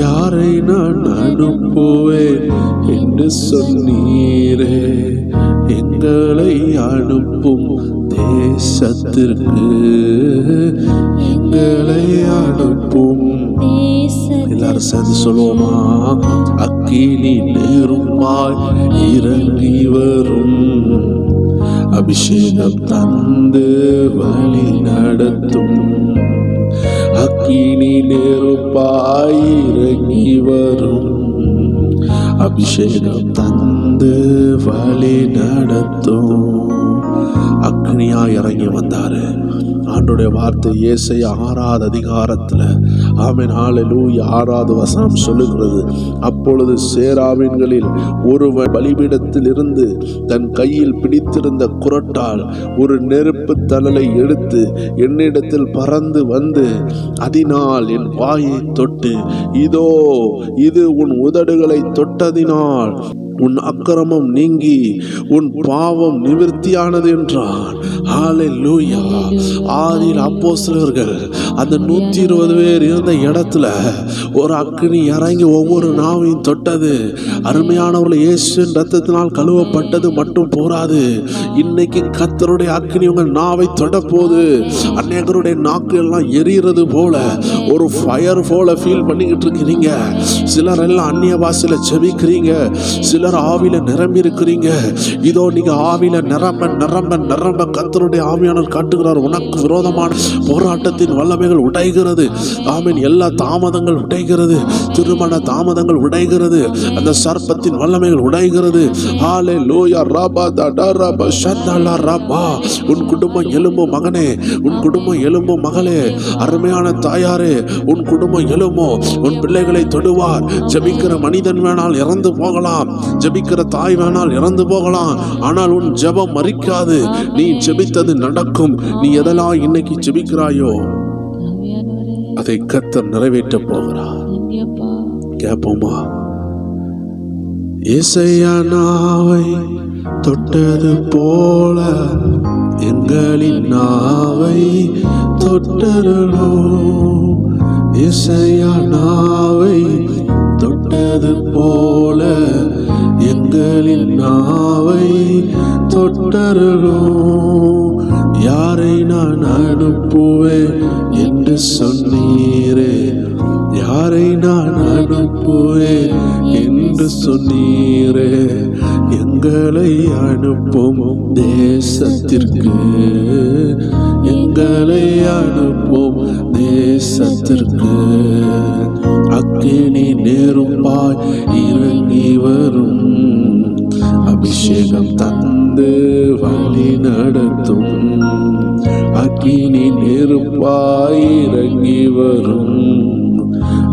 யாரை நான் அனுப்புவேன் என்று சொன்னீரே. எங்களை அனுப்பும் தேசத்திற்கு, எங்களை அனுப்பும். எல்லாரும் சேர்ந்து சொல்லுவோமா? அக்கினி நேருமாய் இறங்கி வரும், அபிஷேகம் தந்து வழி நடத்தும். அக்கினி நெருப்பாய் இறங்கி வரும், அபிஷேகம் தந்து வழி நடத்தும். அக்னியா இறங்கி வந்தாரு. ஆண்டோடைய வார்த்தை ஏசாயா 6வது அதிகாரத்துல ஆமென் ஹல்லேலூயா 6வது வசனம் சொல்லுகிறது, அப்பொழுது சேராபீன்களில் ஒருவன் பலிபீடத்தில் இருந்து தன் கையில் பிடித்திருந்த குறட்டால் ஒரு நெருப்பு தழலை எடுத்து என்னிடத்தில் பறந்து வந்து அதனால் என் வாயை தொட்டு, இதோ இது உன் உதடுகளை தொட்டதினால் உன் அக்கிரமம் நீங்கி உன் பாவம் நிவிர்த்தியானது என்றான். ஹல்லேலூயா. ஆதியில் அப்போஸ்தலர்கள் அந்த 120 பேர் இருந்த இடத்துல ஒரு அக்கினி இறங்கி ஒவ்வொரு நாவையும் தொட்டது. அருமையானவர்களை, இயேசுவின் ரத்தத்தினால் கழுவப்பட்டது மட்டும் போராது, இன்னைக்கு கர்த்தருடைய அக்கினி உங்கள் நாவை தொட போது. அநேகருடைய நாக்கு எல்லாம் எரிகிறது போல ஒரு ஃபயர் போல ஃபீல் பண்ணிக்கிட்டு இருக்கிறீங்க. சிலர் எல்லாம் அந்நிய பாஷையில ஜெபிக்கிறீங்க, சிலர் ஆவியில நிரம்பி இருக்கிறீங்க. இதோ நீங்க ஆவியில நிரம்ப நிரம்ப நிரம்ப கர்த்தருடைய ஆவியானவர் காட்டுகிறார். உனக்கு விரோதமான போராட்டத்தின் வல்லமைகள் உடைகிறது. ஆமென். எல்லா தாமதங்கள் உடைகிறது, திருமண தாமதங்கள் உடைகிறது, அந்த சர்ப்பத்தின் வல்லமைகள் உடைகிறது. ஹல்லேலூயா. ரபா தடரப ஷதல ரபா. உன் குடும்பம் எழும்பும் மகனே, உன் குடும்பம் எழும்பும் மகளே, அருமையான தாயாரே, உன் குடும்பம் எழும்பும். உன் பிள்ளைகளை தொடுவார். ஜெபிக்கிற மனிதன் வேணால் இறந்து போகலாம், ஜெபிக்கிற தாய் வேணால் இறந்து போகலாம், ஆனால் உன் ஜெபம் மரிக்காது. நீ ஜெபித்தது நடக்கும். நீ எதெல்லாம் இன்னைக்கு ஜெபிக்கிறாயோ அதை கர்த்தர் நிறைவேற்ற போகிறார். கேட்போமா? ஏசாயா நாவை தொட்டது போல எங்களின் நாவை தொட்டருளோ. ஏசாயா நாவை தொட்டது போல எங்களின் நாவை தொட்டருளோ. யாரை நான் அனுப்புவேன் என்று சொன்னீரே, யாரை நான் அனுப்புவேன் என்று சொன்னீரே, எங்களை அனுப்பும் தேசத்திற்கு, எங்களை அனுப்பும் தேசத்திற்கு. அக்கினி நெருப்பாய் இறங்கி வரும், அபிஷேகம் தந்து வழி நடத்தும். அக்கினி நெருப்பாய் இறங்கி வரும்,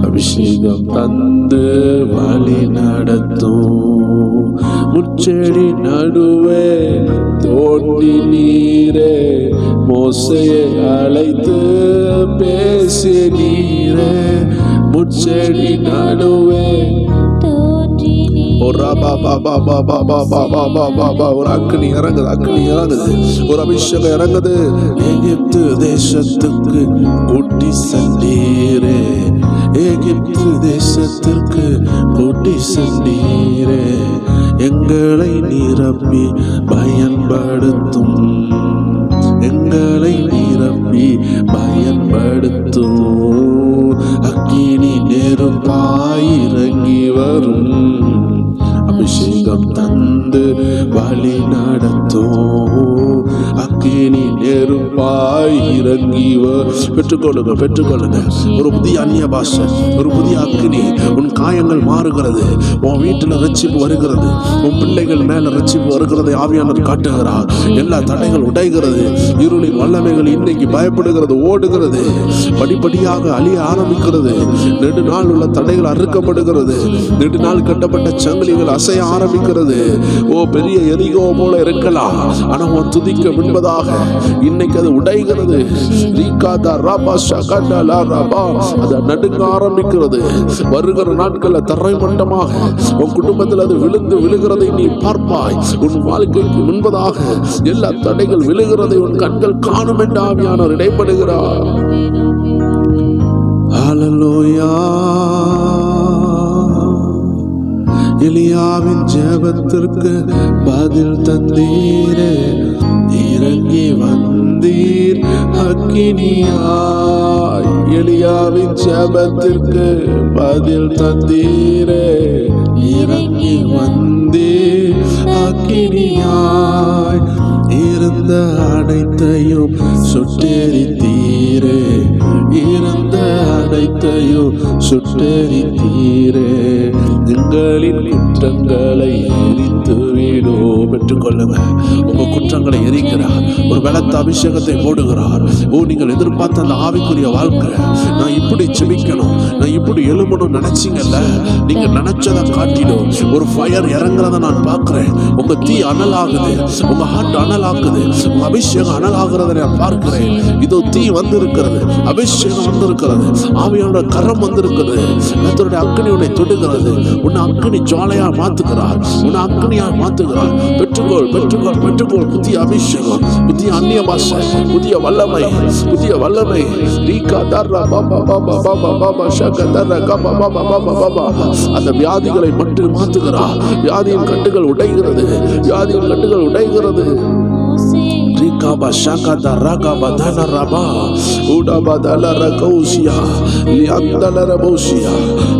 அபிஷேகம் தந்து வழி நடத்தும். முச்செடி நடுவே தோண்டி நீரே, மோசையை அழைத்து பேசி நீரே. முச்செடி நடுவே ஒரு அக்கினி இறங்குது, அக்கினி இறங்குது, ஒரு அபிஷேகம் இறங்குது. எகிப்து தேசத்துக்கு கூட்டி சென்றீரே, எகிப்து தேசத்திற்கு கூட்டி சென்றீரே, எங்களை நிரப்பி பயன்படுத்தும், எங்களை நிரப்பி பயன்படுத்தும். அக்கினி நெருப்பாய் இறங்கி வரும், அபிஷேகம் தந்து வழி நடத்தும். அக்கினி நெருப்பாய் இறங்கி பெற்றுக்கொள்ளுங்க, பெற்றுக்கொள்ளுங்க. ஒரு புதிய அந்நிய பாஷை, ஒரு புதிய அக்கினி. உன் காயங்கள் மாறுகிறது, உன் வீட்டில் ரட்சிப்பு வருகிறது, உன் பிள்ளைகள் மேல ரட்சிப்பு வருகிறதை ஆவியானவர் காட்டுகிறார். எல்லா தடைகள் உடைகிறது, இருளின் வல்லமைகள் இன்னைக்கு பயப்படுகிறது, ஓடுகிறது, படிப்படியாக அழிய ஆரம்பிக்கிறது. நெடுநாள் உள்ள தடைகள் அறுக்கப்படுகிறது, நெடுநாள் கட்டப்பட்ட சங்கிலிகள் அசைய ஆரம்பிக்கிறது. ஓ, பெரிய எரிகோ போல இருக்கலாம், ஆனா உன் துதிக்க முன்பதாக இன்னைக்கு அது உடைகிறது. அது நடுங்க ஆரம்பிக்கிறது. வருகிற நாட்கள்ல தரைமட்டமாக உன் குடும்பத்தில் அது விழுந்து விழுகிறதை நீ பார்ப்பாய். உன் வாழ்க்கைக்கு முன்பதாக எல்லா தடைகள் விழுகிறதை உன் கண்கள் காணும் என்று ஆவியானவர் இடைப்படுகிறார். ஹல்லேலூயா. எலியாவின் ஜெபத்திற்கு பதில் தந்தீரே, இறங்கி வந்தீர் அக்கினியாய். எலியாவின் ஜெபத்திற்கு பதில் தந்தீரே, இறங்கி வந்தீர் அக்கினியாய். இருந்த அனைத்தையும் சுட்டெரித்தீர், வைத்தீரே, இருந்த அனைத்தையும் சுட்டெரித்தீரே, எங்களின் குற்றங்களை எரித்து விடும். பெற்றுக்கொள்ளுங்க. உங்க குற்றங்களை எரிக்கிறார். ஒரு பலத்த அபிஷேகத்தை போடுகிறார். ஓ, நீங்கள் எதிர்பார்த்த அந்த ஆவிக்குரிய வாழ்க்கை, நான் இப்படி செபிக்கணும், நான் இப்படி எழும்பணும் நினைச்சீங்கல்ல, நீங்க நினைச்சதை காட்டிடும் ஒரு ஃபயர் இறங்குறத நான் பார்க்கிறேன். உங்க தீ அனலாகுது, உங்க ஹார்ட் அனலாகுது, உங்க அபிஷேகம் அனலாகிறத நான் பார்க்கிறேன். இதோ தீ வந்திருக்கிறது, அபிஷேகம் வந்திருக்கிறது, ஆவியோட கரம் வந்திருக்கிறது. கர்த்தருடைய அக்கினி உன்னை தொடுகிறது. உன்னை அக்கினி ஜுவாலையா மாத்துகிறார், உன்னை அக்கினியா மாத்துகிறார். பெற்றுக்கொள், பெற்றுக்கொள், பெற்றுக்கொள். புதிய அபிஷேகம், புதிய அந்நிய பாஷை, புதிய வல்லமை, புதிய வல்லமை. அந்த வியாதிகளை மட்டும் மாத்துகிறார். வியாதியின் கட்டுகள் உடைகிறது, வியாதியின் கட்டுகள் உடைகிறது. Rikaba shakada ragaba dana raba udaba dala rakausia liandala rabosia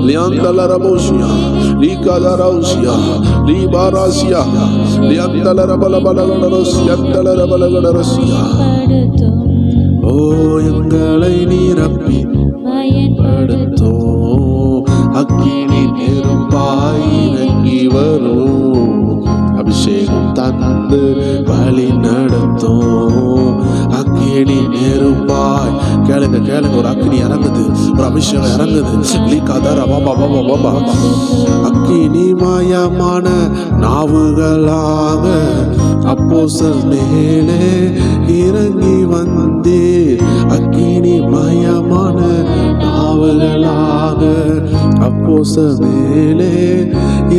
liandala rabosia likada rausia libarasia liandala rabala balagarasia andala rabala garasia. ஓ, எங்களை நிரப்பி பயன்படுத்தும், அக்கினி நெருப்பாய் இறங்கி வரும், அபிஷேகம் தந்து வழி நடத்தும், அக்கினி நெருப்பாய். கேளுங்க, கேளுங்க. ஒரு அக்கினி இறங்குது, ஒரு அபிஷேகம் இறங்குது. அக்கினி மயமான நாவுகளாக அப்போஸ்தலர் மேலே இறங்கி வந்தே, அக்கினி மயமான நாவுகளாக அப்போஸ்தலர் மேலே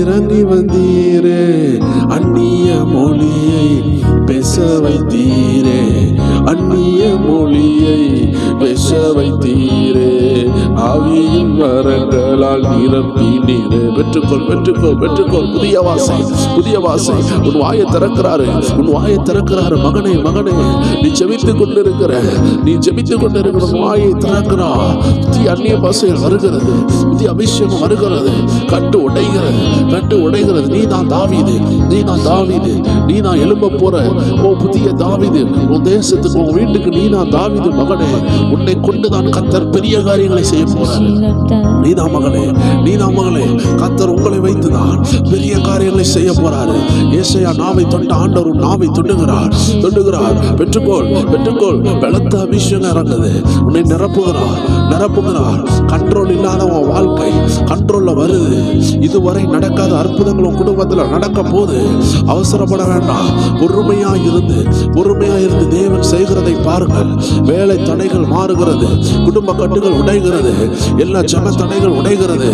இறங்கி வந்தீரே, அந்நிய மொழியை பேச வைத்தீரே, அந்நிய மொழியை பேச வைத்தீரே, ஆவியின் வரங்களால் நிரப்பினீரே. பெற்றுக்கொள், பெற்றுக்கொள், பெற்றுக்கொள். புதிய வாசை, புதிய வாசை. உன் வாயை திறக்கிறாரு, உன் வாயை திறக்கிறாரு. மகனே, மகனே, நீ ஜெபித்துக் கொண்டிருக்கிற, நீ ஜெபித்துக் கொண்டிருக்கிற வாயை திறக்கிறார். புதிய அந்நிய பாஷைகள் வருகிறது, புதிய அபிஷேகம் வருகிறது. கட்டு உடைகிறது, கட்டு உடைகிறது. நீ தான் தாவீது, நீ தான் தாவீது, நீ தான் எழும்ப போற. ஓ, புதிய தாவீது, உன் தேசத்துக்கு, உன் வீட்டுக்கு நீ தான் தாவீது. மகனே, உன்னை கொண்டுதான் கர்த்தர் பெரிய காரியங்களை செய்ய போறார். நீதான் மகளே, நீதான் மகளே, கர்த்தர் உங்களை வைத்துதான் பெரிய காரியங்களை செய்ய போறாரு. ஏசாயா நாவை தொட்ட ஆண்டவர் நாவை தொடுகிறார், தொடுகிறார். பெற்றுக்கொள், பெற்றுக்கொள். பலத்த அபிஷேகம் இறங்குது, உன்னை நிரப்புகிறார், நிரப்புகிறார். கண்ட்ரோல் இல்லாத உன் வாழ்க்கை கண்ட்ரோல்ல வருது. இதுவரை நடக்காத அற்புதங்களும் குடும்பத்துல நடக்க போது. அவசரப்பட வேண்டாம். பொறுமையா இருந்து, பொறுமையா இருந்து தேவன் செய்கிறதை பாருங்கள். வேலை தடைகள் மாறுகிறது, குடும்ப கட்டுகள் உடைகிறது, எல்லா ஜெப தடைகள் உடைகிறது.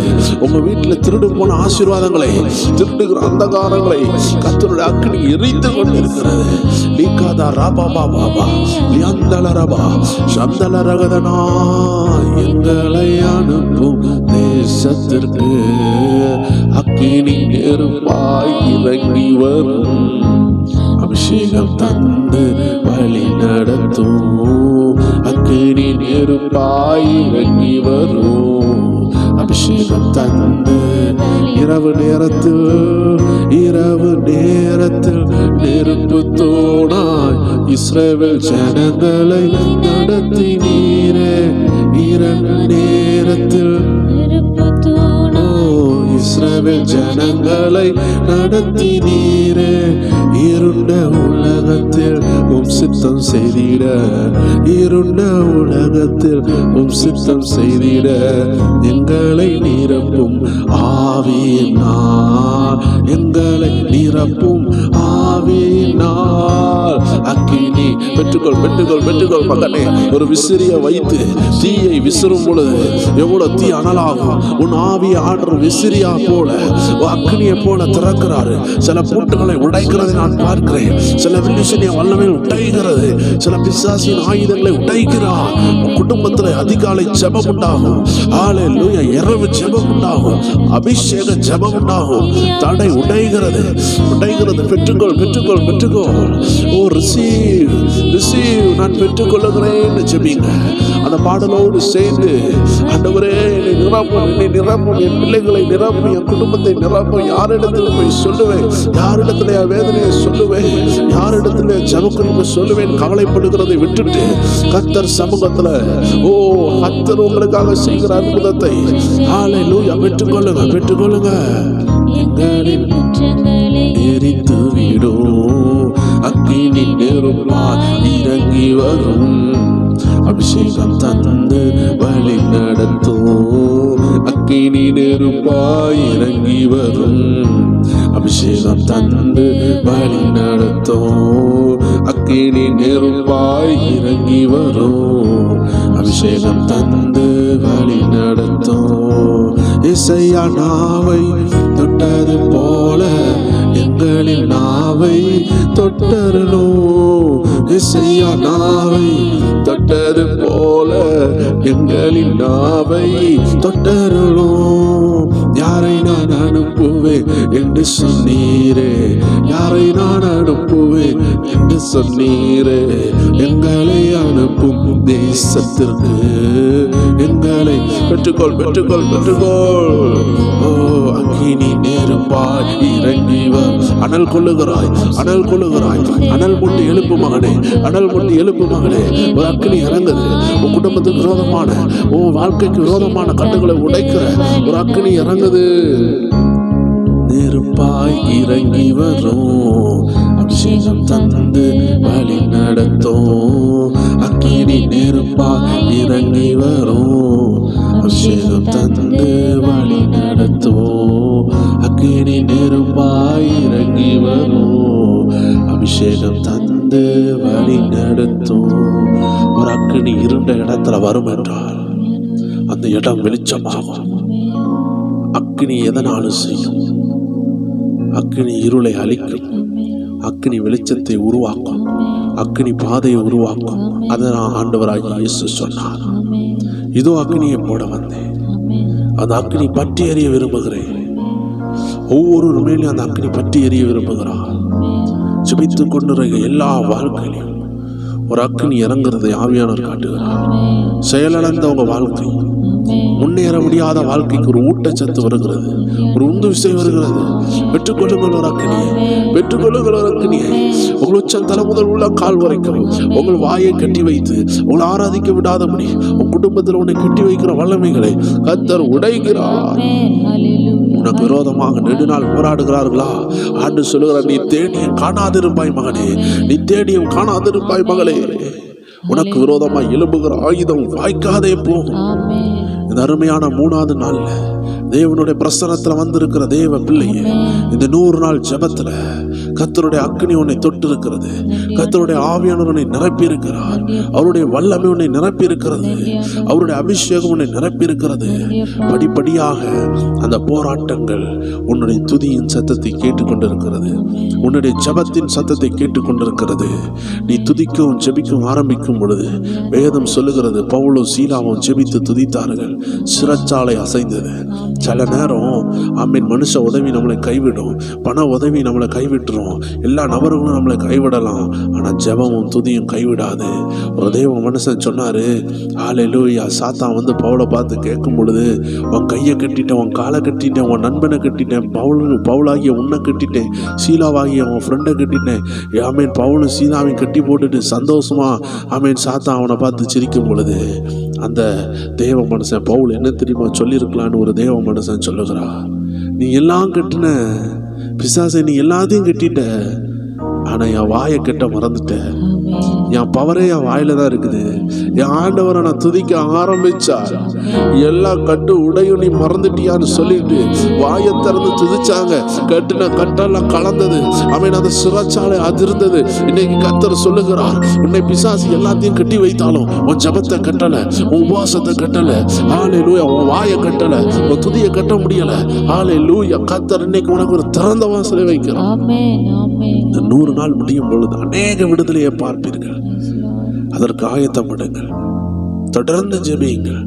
உங்க வீட்டுல திருடு போன ஆசீர்வாதங்களை, திருடுகிற அந்தகாரங்களை கர்த்தருடைய அக்கினி எரிந்து கொண்டிருக்கிறது. லீகாதா ராபா பாபா லியந்தல ரபா சந்தல ரகதனா, எங்களை அனுப்பும் தேசத்திற்கு அக்கினி நெருப்பாய் இறங்கி வரும், அபிஷேகம் தந்து வழி நடத்தும், அக்கினி நெருப்பாய் இறங்கி வரும், அபிஷேகம் தந்து. இரவு நேரத்தில், இரவு நேரத்தில் நெருப்பு தோணாய் இஸ்ரவேல் ஜனங்களை நடத்தினீரே. இரவு நேரத்தில் இஸ்ரவேல் ஜனங்களை நடத்தினீரே. இருண்ட உலகத்தில் உம் சித்தம் செய்திட, இருண்ட உலகத்தில் உம் சித்தம் செய்திட, எங்களை நிரப்பும் ஆவியினால், எங்களை நிரப்பும் ஆவியினால். அக்கினி. பெற்றுக்கொள், பெற்றுக்கொள், பெற்றுக்கொள். மகனே, ஒரு விசிறிய வைத்து தீயை விசிறும் பொழுது எவ்வளவு தீ அனலாகும். உன் ஆவியை ஆடுற விசிறியா போல, அக்கினியை போல திறக்கிறாரு. சில பூட்டுகளை உடைக்கிறது நான் பார்க்கிறேன். சில வில்லிசனிய வல்லமையில் உடைகிறது, சில பிசாசின் ஆயுதங்களை உடைக்கிறார். குடும்பத்தில் அதிகாலை ஜெபம் உண்டாகும். ஹல்லேலூயா. இரவு ஜெபம் உண்டாகும், அபிஷேக ஜெபம் உண்டாகும். தடை உடைகிறது, உடைகிறது. பெற்றுக்கொள், பெற்றுக்கொள், பெற்றுக்கொள். ஓ, ரிசீவ் ரிசீவ், நான் பெற்றுக்கொள்ளுகிறேன் ஜெபிங்க. அந்த பாடலோடு சேர்ந்து ஆண்டவரே என்னை நிரப்பும், என்னை நிரப்பும், என் பிள்ளைகளை நிரப்பும், என் குடும்பத்தை நிரப்பும். யாரிடத்துல போய் சொல்லுவேன், யாரிடத்துல என் வேதனையை சொல்லுவேன், யாரிடத்துல ஜெபக்குறிப்பு சொல்லுவேன்? கவலைப்படுகிறதை விட்டுட்டு கர்த்தர் சமூகத்துல கர்த்தர் உங்களுக்காக செய்கிற அற்புதத்தை ஹல்லேலூயா பெற்றுக்கொள்ளுங்க, பெற்றுக்கொள்ளுங்க. எங்களின் குற்றங்களை எரித்து விடும், அக்கினி நெருப்பாய் இறங்கி வரும், அபிஷேகம் தந்து வழி நடத்தும், அக்கினி நெருப்பாய் இறங்கி வரும், அபிஷேகம் தந்து வழி நடத்தும், அக்கினி நெருப்பாய் இறங்கி வரும், அபிஷேகம் தந்து வழி நடத்தும். இசையா நாவை தொட்டது போல எங்களின் நாவை தொட்டருளும், இசையா நாவை தொட்டது போல எங்களின் நாவை தொட்டருளும். யாரை நான் அனுப்புவேன் என்று சொன்னீரே, யாரை நான் அனுப்புவேன் என்று சொன்னீரே, எங்களை அனுப்பும் தேசத்திற்கு எங்களை பெற்றுக்கொள், பெற்றுக்கொள், பெற்றுக்கொள். அக்கினி நெருப்பாய் இறங்கி வா. அனல் கொள்ளுகிறாய், அனல் கொள்ளுகிறாய், அனல் கொண்டு எழுப்பு மகனே, அனல் கொண்டு எழுப்பு மகனே. ஒரு அக்கினி இறங்குது, உன் குடும்பத்துக்கு விரோதமான, உன் வாழ்க்கைக்கு விரோதமான கட்டுகளை உடைக்கிற ஒரு அக்கினி இறங்குது. நெருப்பாய் இறங்கி வரும், அபிஷேகம் தந்து வழி நடத்தும், அக்கினி நெருப்பாய் இறங்கி வரும், அபிஷேகம் தந்து வழி நடத்தும், அக்கினி நெருப்பாய் இறங்கி வரும், அபிஷேகம் தந்து வழி நடத்தும். ஒரு அக்கினி இருண்ட இடத்துல வரும் என்றால் அந்த இடம் வெளிச்சமாகும். அக்கினி எதனாலும் செய்யும். அக்கினி இருளை அழிக்கும், அக்கினி வெளிச்சத்தை உருவாக்கும், அக்கினி பாதையை உருவாக்கும். அதனால் ஆண்டவராகிய இயேசு சொன்னார், இதோ அக்கினியை போட வந்தேன், அந்த அக்கினி பற்றி எறிய விரும்புகிறேன். ஒவ்வொரு மேலும் அந்த அக்கினி பற்றி எறிய விரும்புகிறார். ஜெபித்துக் கொண்டிருக்க எல்லா வாழ்க்கையிலும் ஒரு அக்கினி இறங்குறதை ஆவியானவர் காட்டுகிறார். செயலிழந்தவங்க வாழ்க்கை, முன்னேற முடியாத வாழ்க்கைக்கு ஒரு ஊட்டச்சத்து வருகிறது, ஒரு உந்து விசை வருகிறது. பெற்றுக்கொள்ளுங்கள் ஒரு அக்கினியை, பெற்றுக்கொள்ளுங்கள் ஒரு அக்கினியை. உங்கள் உச்சம் தலை முதல் உள்ள கால் வரைக்கும் உங்கள் வாயை கட்டி வைத்து உங்களை ஆராதிக்க விடாதபடி உன் குடும்பத்தில் உன்னை கட்டி வைக்கிற வல்லமைகளை கர்த்தர் உடைக்கிறார். உனக்கு விரோதமாக நெடுநாள் போராடுகிறார்களா? ஆண்டு சொல்லுகிறார், நீ தேடியும் காணாதிருப்பாய் மகனே, நீ தேடியும் காணாதிருப்பாய் மகளே. உனக்கு விரோதமாய் எழும்புகிற ஆயுதம் வாய்க்காதே போகும். இந்த அருமையான 3வது நாள்ல தேவனுடைய பிரசன்னத்துல வந்திருக்கிற தேவ பிள்ளையே, இந்த 100 நாள் ஜெபத்துல கர்த்தருடைய அக்கினி உன்னை தொட்டு இருக்கிறது. கர்த்தருடைய ஆவியானவர் உன்னை நிரப்பி இருக்கிறார். அவருடைய வல்லமை உன்னை நிரப்பி இருக்கிறது. அவருடைய அபிஷேகம் உன்னை நிரப்பி இருக்கிறது. படிப்படியாக அந்த போராட்டங்கள் உன்னுடைய துதியின் சத்தத்தை கேட்டுக்கொண்டிருக்கிறது, உன்னுடைய ஜெபத்தின் சத்தத்தை கேட்டுக்கொண்டிருக்கிறது. நீ துதிக்கவும் ஜெபிக்கவும் ஆரம்பிக்கும் பொழுது வேதம் சொல்லுகிறது, பவுலும் சீலாவும் ஜெபித்து துதித்தார்கள், சிறைச்சாலை அசைந்தது. சில நேரம் ஆமீன், மனுஷ உதவி நம்மளை கைவிடும், பண உதவி நம்மளை கைவிட்டுரும், எல்லா நபர்களும் நம்மளை கைவிடலாம். ஆனால் ஜெபமும் துதியும் கைவிடாது. ஒரு தேவ மனுஷன் சொன்னாரு, ஹல்லேலூயா, சாத்தான் வந்து பவுலை பார்த்து கேட்கும் பொழுது, உன் கையை கட்டிட்டேன், உன் காலை கட்டிட்டேன், உன் நண்பனை கட்டிட்டேன், பவுலாகிய உன்னை கட்டிட்டேன், சீலாவாகிய உன் ஃப்ரெண்டை கட்டிட்டேன். ஆமீன், பவுலும் சீலாவையும் கட்டி போட்டுட்டு சந்தோஷமா ஆமீன் சாத்தான் அவனை பார்த்து சிரிக்கும் பொழுது அந்த தேவ மனுஷன் பவுல் என்ன தெரியுமா சொல்லியிருக்கலான்னு ஒரு தேவ மனுஷன் சொல்லுகிறா, நீ எல்லாம் கட்டின பிசாசை, நீ எல்லாத்தையும் கட்டிட்ட, ஆனா என் வாயை கட்ட மறந்துட்ட. என் பவரே என் வாயில தான் இருக்குது. என் ஆண்டவரை நான் துதிக்க ஆரம்பிச்சா எல்லா கட்டு உடையும் நீ மறந்துட்டியான்னு சொல்லிட்டு வாயை திறந்து துதிச்சாங்க. கட்டுன கட்டெல்லாம் கலந்தது. அவன் அந்த சிறைச்சாலை அதிர்ந்தது. இன்னைக்கு கர்த்தர் சொல்லுகிறார், உன்னை பிசாசு எல்லாத்தையும் கட்டி வைத்தாலும் உன் ஜபத்தை கட்டல, உன் உபவாசத்தை கட்டல, ஹல்லேலூயா, உன் வாயை கட்டல, உன் துதியை கட்ட முடியல. ஹல்லேலூயா, கர்த்தர் இன்னைக்கு உனக்கு ஒரு திறந்த வாசலை வைக்கிறார். இந்த 100 நாள் முடியும் பொழுது அநேக விடுதலையை பார்ப்பீர்கள். அதற்கு ஆயத்தப்படுங்கள். தொடர்ந்து ஜெபியுங்கள்,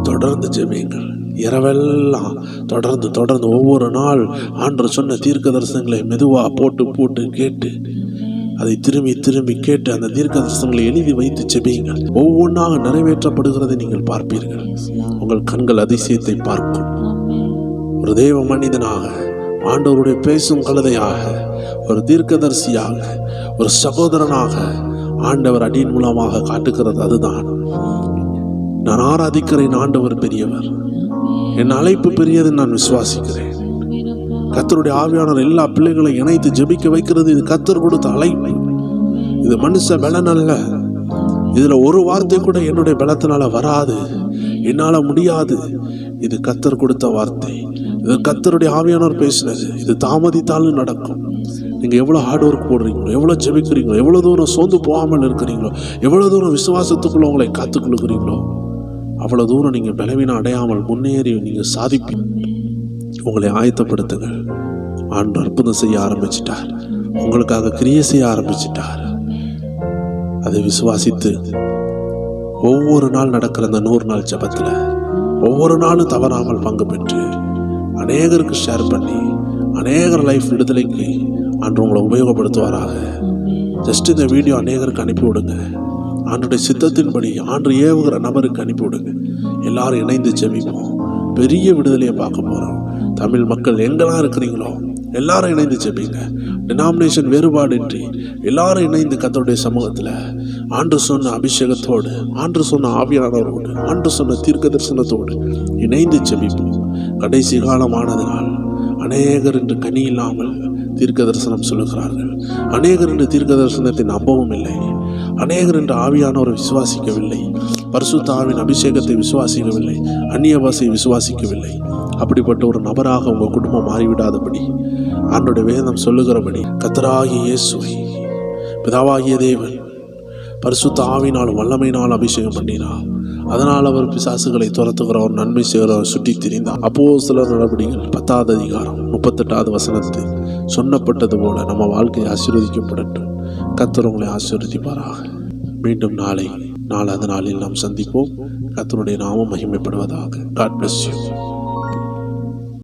தொடர்ந்து ஜெபியுங்கள். இரவெல்லாம் தொடர்ந்து ஒவ்வொரு நாள் ஆண்டவர் சொன்ன தீர்க்க தரிசனங்களை மெதுவா போட்டு கேட்டு அதை திரும்பி திரும்பி கேட்டு அந்த தீர்க்க தரிசனங்களை எழுதி வைத்து ஜெபியுங்கள். ஒவ்வொன்றாக நிறைவேற்றப்படுகிறதை நீங்கள் பார்ப்பீர்கள். உங்கள் கண்கள் அதிசயத்தை பார்க்கும். ஒரு தேவ மனிதனாக, ஆண்டவருடைய பேசும் கழுதையாக, ஒரு தீர்க்கதரிசியாக, ஒரு சகோதரனாக ஆண்டவர் அடியின் மூலமாக காட்டுகிறது. அதுதான் நான் ஆராதிக்கிறேன். ஆண்டவர் பெரியவர், என் அழைப்பு பெரியது நான் விசுவாசிக்கிறேன். கர்த்தருடைய ஆவியானவர் எல்லா பிள்ளைகளையும் இணைத்து ஜெபிக்க வைக்கிறது. இது கர்த்தர் கொடுத்த அழைப்பு. இது மனுஷ பலன் அல்ல. இதுல ஒரு வார்த்தை கூட என்னுடைய பலத்தினால வராது, என்னால முடியாது. இது கர்த்தர் கொடுத்த வார்த்தை. இது கர்த்தருடைய ஆவியானவர் பேசினது. இது தாமதித்தாலும் நடக்கும். நீங்க எவ்வளவு ஹார்ட் ஒர்க் போடுறீங்களோ, எவ்வளவு ஜெபிக்கிறீங்களோ, எவ்வளவு தூரம் சோர்ந்து போகாமல் இருக்கிறீங்களோ, எவ்வளவு தூரம் விசுவாசத்துக்குள்ள உங்களை காத்துக்கொள்ளுகிறீங்களோ, அவ்வளவு தூரம் நீங்க பலவீனம் அடையாமல் முன்னேறி நீங்க சாதிப்பீங்க. உங்களை ஆயத்தப்படுத்துங்கள். ஆண்டவர் அற்புதம் செய்ய ஆரம்பிச்சிட்டார். உங்களுக்காக கிரியை செய்ய ஆரம்பிச்சிட்டார். அதை விசுவாசித்து ஒவ்வொரு நாள் நடக்கிற அந்த 100 நாள் ஜெபத்துல ஒவ்வொரு நாளும் தவறாமல் பங்கு பெற்று அநேகருக்கு ஷேர் பண்ணி அநேகர் லைஃப் விடுதலைக்கு ஆண்டு உங்களை உபயோகப்படுத்துவாராக. ஜஸ்ட் இந்த வீடியோ அநேகருக்கு அனுப்பி விடுங்க. ஆண்டுடைய சித்தத்தின்படி ஆண்டு ஏவுகிற நபருக்கு அனுப்பி விடுங்க. எல்லாரும் இணைந்து ஜெபிப்போம். பெரிய விடுதலையை பார்க்க போறோம். தமிழ் மக்கள் எங்கெல்லாம் இருக்கிறீங்களோ எல்லாரும் இணைந்து ஜெபிங்க. டினாமினேஷன் வேறுபாடின்றி எல்லாரும் இணைந்து கர்த்தருடைய சமூகத்துல ஆண்டு சொன்ன அபிஷேகத்தோடு, ஆண்டு சொன்ன ஆவியானவரோடு, ஆண்டு சொன்ன தீர்க்க தரிசனத்தோடு இணைந்து ஜெபிப்போம். கடைசி காலமானதினால் அநேகர் இன்று கனி இல்லாமல் தீர்க்க தரிசனம் சொல்லுகிறார்கள். அநேகர் இன்று தீர்க்க தரிசனத்தை நம்பவும் இல்லை. அநேகர் இன்று ஆவியானவரை விசுவாசிக்கவில்லை. பரிசுத்த ஆவியின் அபிஷேகத்தை விசுவாசிக்கவில்லை. அந்நிய பாஷையை விசுவாசிக்கவில்லை. அப்படிப்பட்ட ஒரு நபராக உங்கள் குடும்பம் மாறிவிடாதபடி ஆண்டோடைய வேதம் சொல்லுகிறபடி கர்த்தராகிய இயேசுவை பிதாவாகிய தேவன் பரிசுத்த ஆவியினாலும் வல்லமையினால் அபிஷேகம் பண்ணினார். அதனால் அவர் பிசாசுகளை துரத்துகிறவர், நன்மை செய்கிறவர், சுற்றி திரிந்தார். அப்போஸ்தலர் நடபடிகள் 10வது அதிகாரம் 38வது வசனத்தில் சொன்னப்பட்டது போல நம்ம வாழ்க்கை ஆசீர்வதிக்கப்படட்டும். கர்த்தர் உங்களை ஆசீர்வதிப்பாராக. மீண்டும் நாளை 4வது நாளில் நாம் சந்திப்போம். கர்த்தருடைய நாமம் மகிமைப்படுவதாக. God bless you.